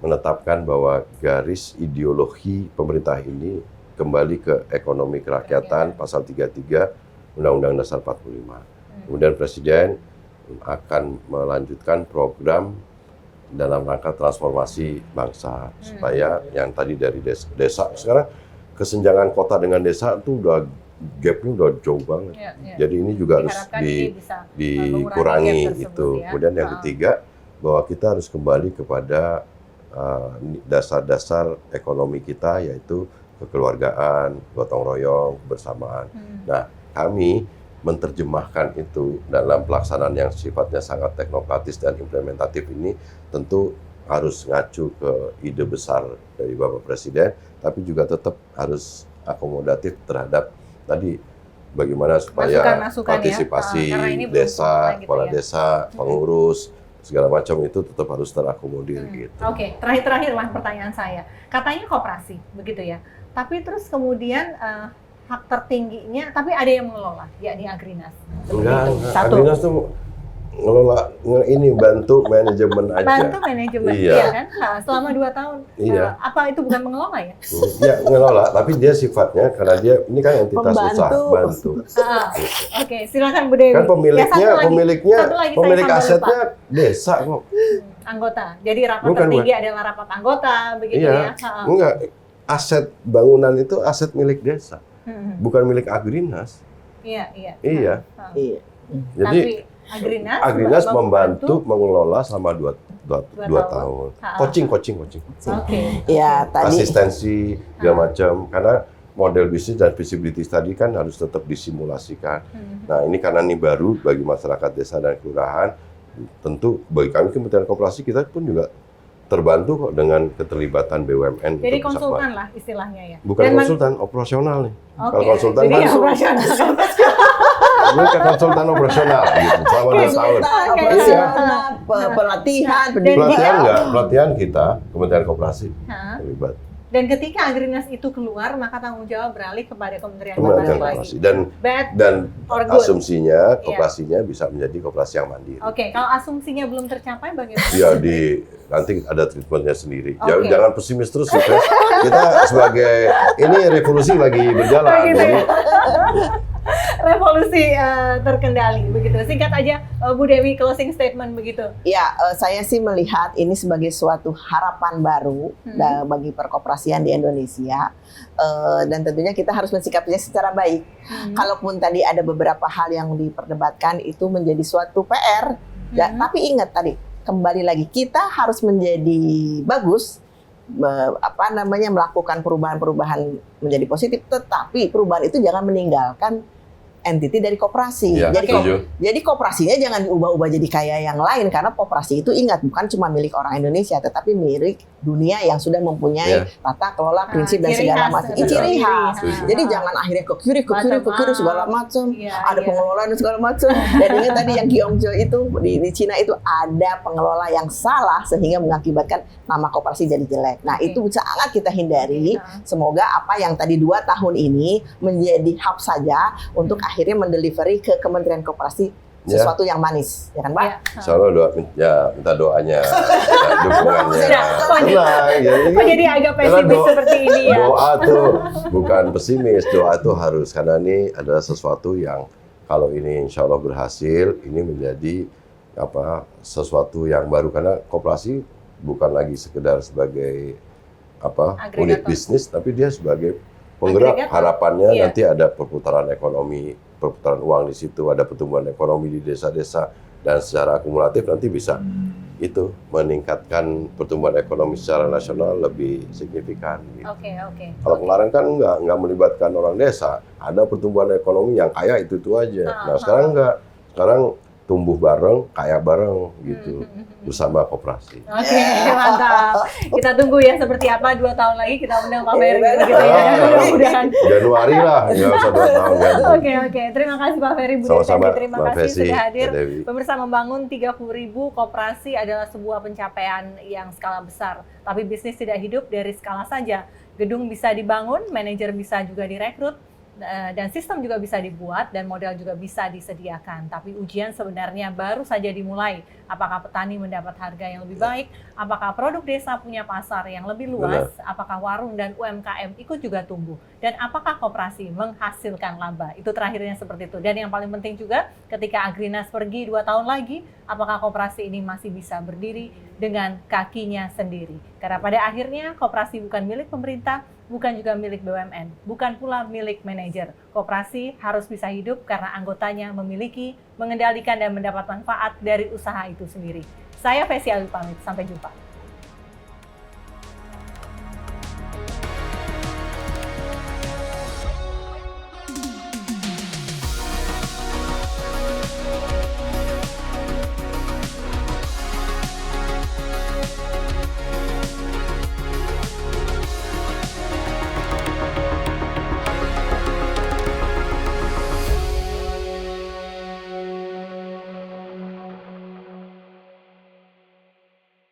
[SPEAKER 2] menetapkan bahwa garis ideologi pemerintah ini kembali ke ekonomi kerakyatan pasal 33 Undang-Undang Dasar 45. Kemudian Presiden akan melanjutkan program dalam rangka transformasi bangsa supaya yang tadi dari desa sekarang kesenjangan kota dengan desa itu udah gapnya udah jauh banget. Jadi ini juga harus dikurangi itu. Kemudian yang ketiga bahwa kita harus kembali kepada dasar-dasar ekonomi kita yaitu kekeluargaan, gotong royong, kebersamaan. Nah, kami menerjemahkan itu dalam pelaksanaan yang sifatnya sangat teknokratis dan implementatif ini tentu harus ngacu ke ide besar dari Bapak Presiden, tapi juga tetap harus akomodatif terhadap tadi bagaimana supaya
[SPEAKER 1] masukan
[SPEAKER 2] partisipasi
[SPEAKER 1] ya?
[SPEAKER 2] desa, kepala desa, pengurus, segala macam itu tetap harus terakomodir gitu.
[SPEAKER 1] Oke, terakhir Mas, pertanyaan saya. Katanya koperasi, begitu ya. Tapi terus kemudian hak tertingginya, tapi ada yang mengelola, yakni Agrinas.
[SPEAKER 2] Enggak,
[SPEAKER 1] Satu.
[SPEAKER 2] Agrinas tuh ngelola ini bantu manajemen aja.
[SPEAKER 1] Bantu manajemen,
[SPEAKER 2] Iya.
[SPEAKER 1] iya kan? Nah, selama 2 tahun.
[SPEAKER 2] Iya.
[SPEAKER 1] Apa itu bukan mengelola ya?
[SPEAKER 2] Ya ngelola, tapi dia sifatnya karena dia ini kan entitas usaha,
[SPEAKER 3] Membantu.
[SPEAKER 2] bantu.
[SPEAKER 1] Oke, silakan Bu Dewi.
[SPEAKER 2] Kan pemiliknya,
[SPEAKER 1] Ya, satu lagi
[SPEAKER 2] pemilik
[SPEAKER 1] saya sampai
[SPEAKER 2] asetnya desa kok.
[SPEAKER 1] anggota. Jadi rapat
[SPEAKER 2] Bukan,
[SPEAKER 1] tertinggi adalah rapat anggota, begitu
[SPEAKER 2] Iya,
[SPEAKER 1] ya?
[SPEAKER 2] enggak. Aset bangunan itu aset milik desa, bukan milik Agrinas.
[SPEAKER 1] Iya.
[SPEAKER 2] Iya.
[SPEAKER 3] Iya.
[SPEAKER 2] Jadi
[SPEAKER 1] Tapi
[SPEAKER 2] Agrinas membantu mengelola selama 2
[SPEAKER 1] 2
[SPEAKER 2] tahun.
[SPEAKER 1] Ha-ha.
[SPEAKER 2] Coaching.
[SPEAKER 1] Oke.
[SPEAKER 3] Ya, tadi
[SPEAKER 2] Asistensi segala macam. Karena model bisnis dan visibility tadi kan harus tetap disimulasikan. Nah, ini karena ini baru bagi masyarakat desa dan kelurahan, tentu bagi kami Kementerian Koperasi kita pun juga terbantu kok dengan keterlibatan BUMN.
[SPEAKER 1] Jadi
[SPEAKER 2] untuk bisa
[SPEAKER 1] konsultan lah istilahnya ya.
[SPEAKER 2] bukan
[SPEAKER 1] Dan
[SPEAKER 2] konsultan, operasional nih.
[SPEAKER 1] Oke.
[SPEAKER 2] Kalau konsultan
[SPEAKER 1] Jadi
[SPEAKER 2] kan
[SPEAKER 1] operasional.
[SPEAKER 2] bukan konsultan operasional gitu, selama 2 tahun.
[SPEAKER 3] operasional, pelatihan,
[SPEAKER 2] Pelatihan enggak, pelatihan kita Kementerian Koperasi
[SPEAKER 1] Hah?
[SPEAKER 2] terlibat.
[SPEAKER 1] Dan ketika Agrinas itu keluar, maka tanggung jawab beralih kepada Kementerian
[SPEAKER 2] Kementerian
[SPEAKER 1] Koperasi
[SPEAKER 2] Koperasi
[SPEAKER 1] lagi.
[SPEAKER 2] dan
[SPEAKER 1] Bad or good?
[SPEAKER 2] asumsinya koperasinya bisa menjadi koperasi yang mandiri.
[SPEAKER 1] Oke, kalau asumsinya belum tercapai bagaimana?
[SPEAKER 2] Ya nanti ada treatmentnya sendiri.
[SPEAKER 1] Oke.
[SPEAKER 2] Jangan pesimis terus ya. Fes. Kita sebagai ini revolusi lagi berjalan.
[SPEAKER 1] Begitu
[SPEAKER 2] Jadi
[SPEAKER 1] ya? Revolusi terkendali, begitu. Singkat aja, Bu Dewi, closing statement begitu.
[SPEAKER 3] Ya, saya sih melihat ini sebagai suatu harapan baru bagi perkoperasian di Indonesia. Dan tentunya kita harus mensikapinya secara baik. Kalaupun tadi ada beberapa hal yang diperdebatkan, itu menjadi suatu PR. Tapi ingat tadi, kembali lagi, kita harus menjadi bagus, melakukan perubahan-perubahan menjadi positif, tetapi perubahan itu jangan meninggalkan entiti dari koperasi.
[SPEAKER 2] Ya,
[SPEAKER 3] jadi koperasinya jangan diubah-ubah jadi kayak yang lain, karena koperasi itu ingat bukan cuma milik orang Indonesia, tetapi milik dunia yang sudah mempunyai tata kelola, prinsip dan
[SPEAKER 1] ciri
[SPEAKER 3] segala
[SPEAKER 1] khas,
[SPEAKER 3] macam. Ciri khas. Jadi jangan akhirnya ke kiri segala macam. Ada pengelola dan segala macam. Dan ingat tadi yang Guangzhou itu di Cina itu ada pengelola yang salah sehingga mengakibatkan nama koperasi jadi jelek. Nah, itu sangat kita hindari. Semoga apa yang tadi 2 tahun ini menjadi hub saja untuk akhirnya mendelivery ke Kementerian Koperasi sesuatu yang manis, ya kan Pak?
[SPEAKER 2] Insya Allah minta doanya, dukungannya.
[SPEAKER 1] Jadi agak pesimis seperti ini ya.
[SPEAKER 2] Doa tuh bukan pesimis, doa tuh harus, karena ini adalah sesuatu yang kalau ini insya Allah berhasil, ini menjadi sesuatu yang baru, karena koperasi bukan lagi sekedar sebagai unit bisnis, tapi dia sebagai penggerak. Harapannya nanti ada perputaran ekonomi, perputaran uang di situ, ada pertumbuhan ekonomi di desa-desa, dan secara akumulatif nanti bisa itu meningkatkan pertumbuhan ekonomi secara nasional lebih signifikan. Gitu.
[SPEAKER 1] Oke.
[SPEAKER 2] Kalau kemarin kan nggak melibatkan orang desa, ada pertumbuhan ekonomi yang kaya itu aja. Nah sekarang nggak, sekarang tumbuh bareng, kaya bareng gitu bersama koperasi.
[SPEAKER 1] Oke, mantap. Kita tunggu ya seperti apa 2 tahun lagi kita undang Pak Ferry gitu ya. Mudah-mudahan.
[SPEAKER 2] Januari lah, nggak usah 2 tahun kan.
[SPEAKER 1] Oke. Terima kasih Pak Ferry, Bu
[SPEAKER 2] Sama-sama,
[SPEAKER 1] Dewi. Terima
[SPEAKER 2] Mbak
[SPEAKER 1] kasih
[SPEAKER 2] Fesi,
[SPEAKER 1] sudah hadir.
[SPEAKER 2] Mbak Dewi.
[SPEAKER 1] Pemirsa, membangun 30.000 koperasi adalah sebuah pencapaian yang skala besar. Tapi bisnis tidak hidup dari skala saja. Gedung bisa dibangun, manajer bisa juga direkrut, dan sistem juga bisa dibuat dan modal juga bisa disediakan. Tapi ujian sebenarnya baru saja dimulai. Apakah petani mendapat harga yang lebih baik? Apakah produk desa punya pasar yang lebih luas? Apakah warung dan UMKM ikut juga tumbuh? Dan apakah koperasi menghasilkan laba? Itu terakhirnya seperti itu. Dan yang paling penting juga ketika Agrinas pergi 2 tahun lagi, apakah koperasi ini masih bisa berdiri dengan kakinya sendiri? Karena pada akhirnya koperasi bukan milik pemerintah, bukan juga milik BUMN, bukan pula milik manajer. Koperasi harus bisa hidup karena anggotanya memiliki, mengendalikan dan mendapat manfaat dari usaha itu sendiri. Saya Fesi Alwi pamit, sampai jumpa.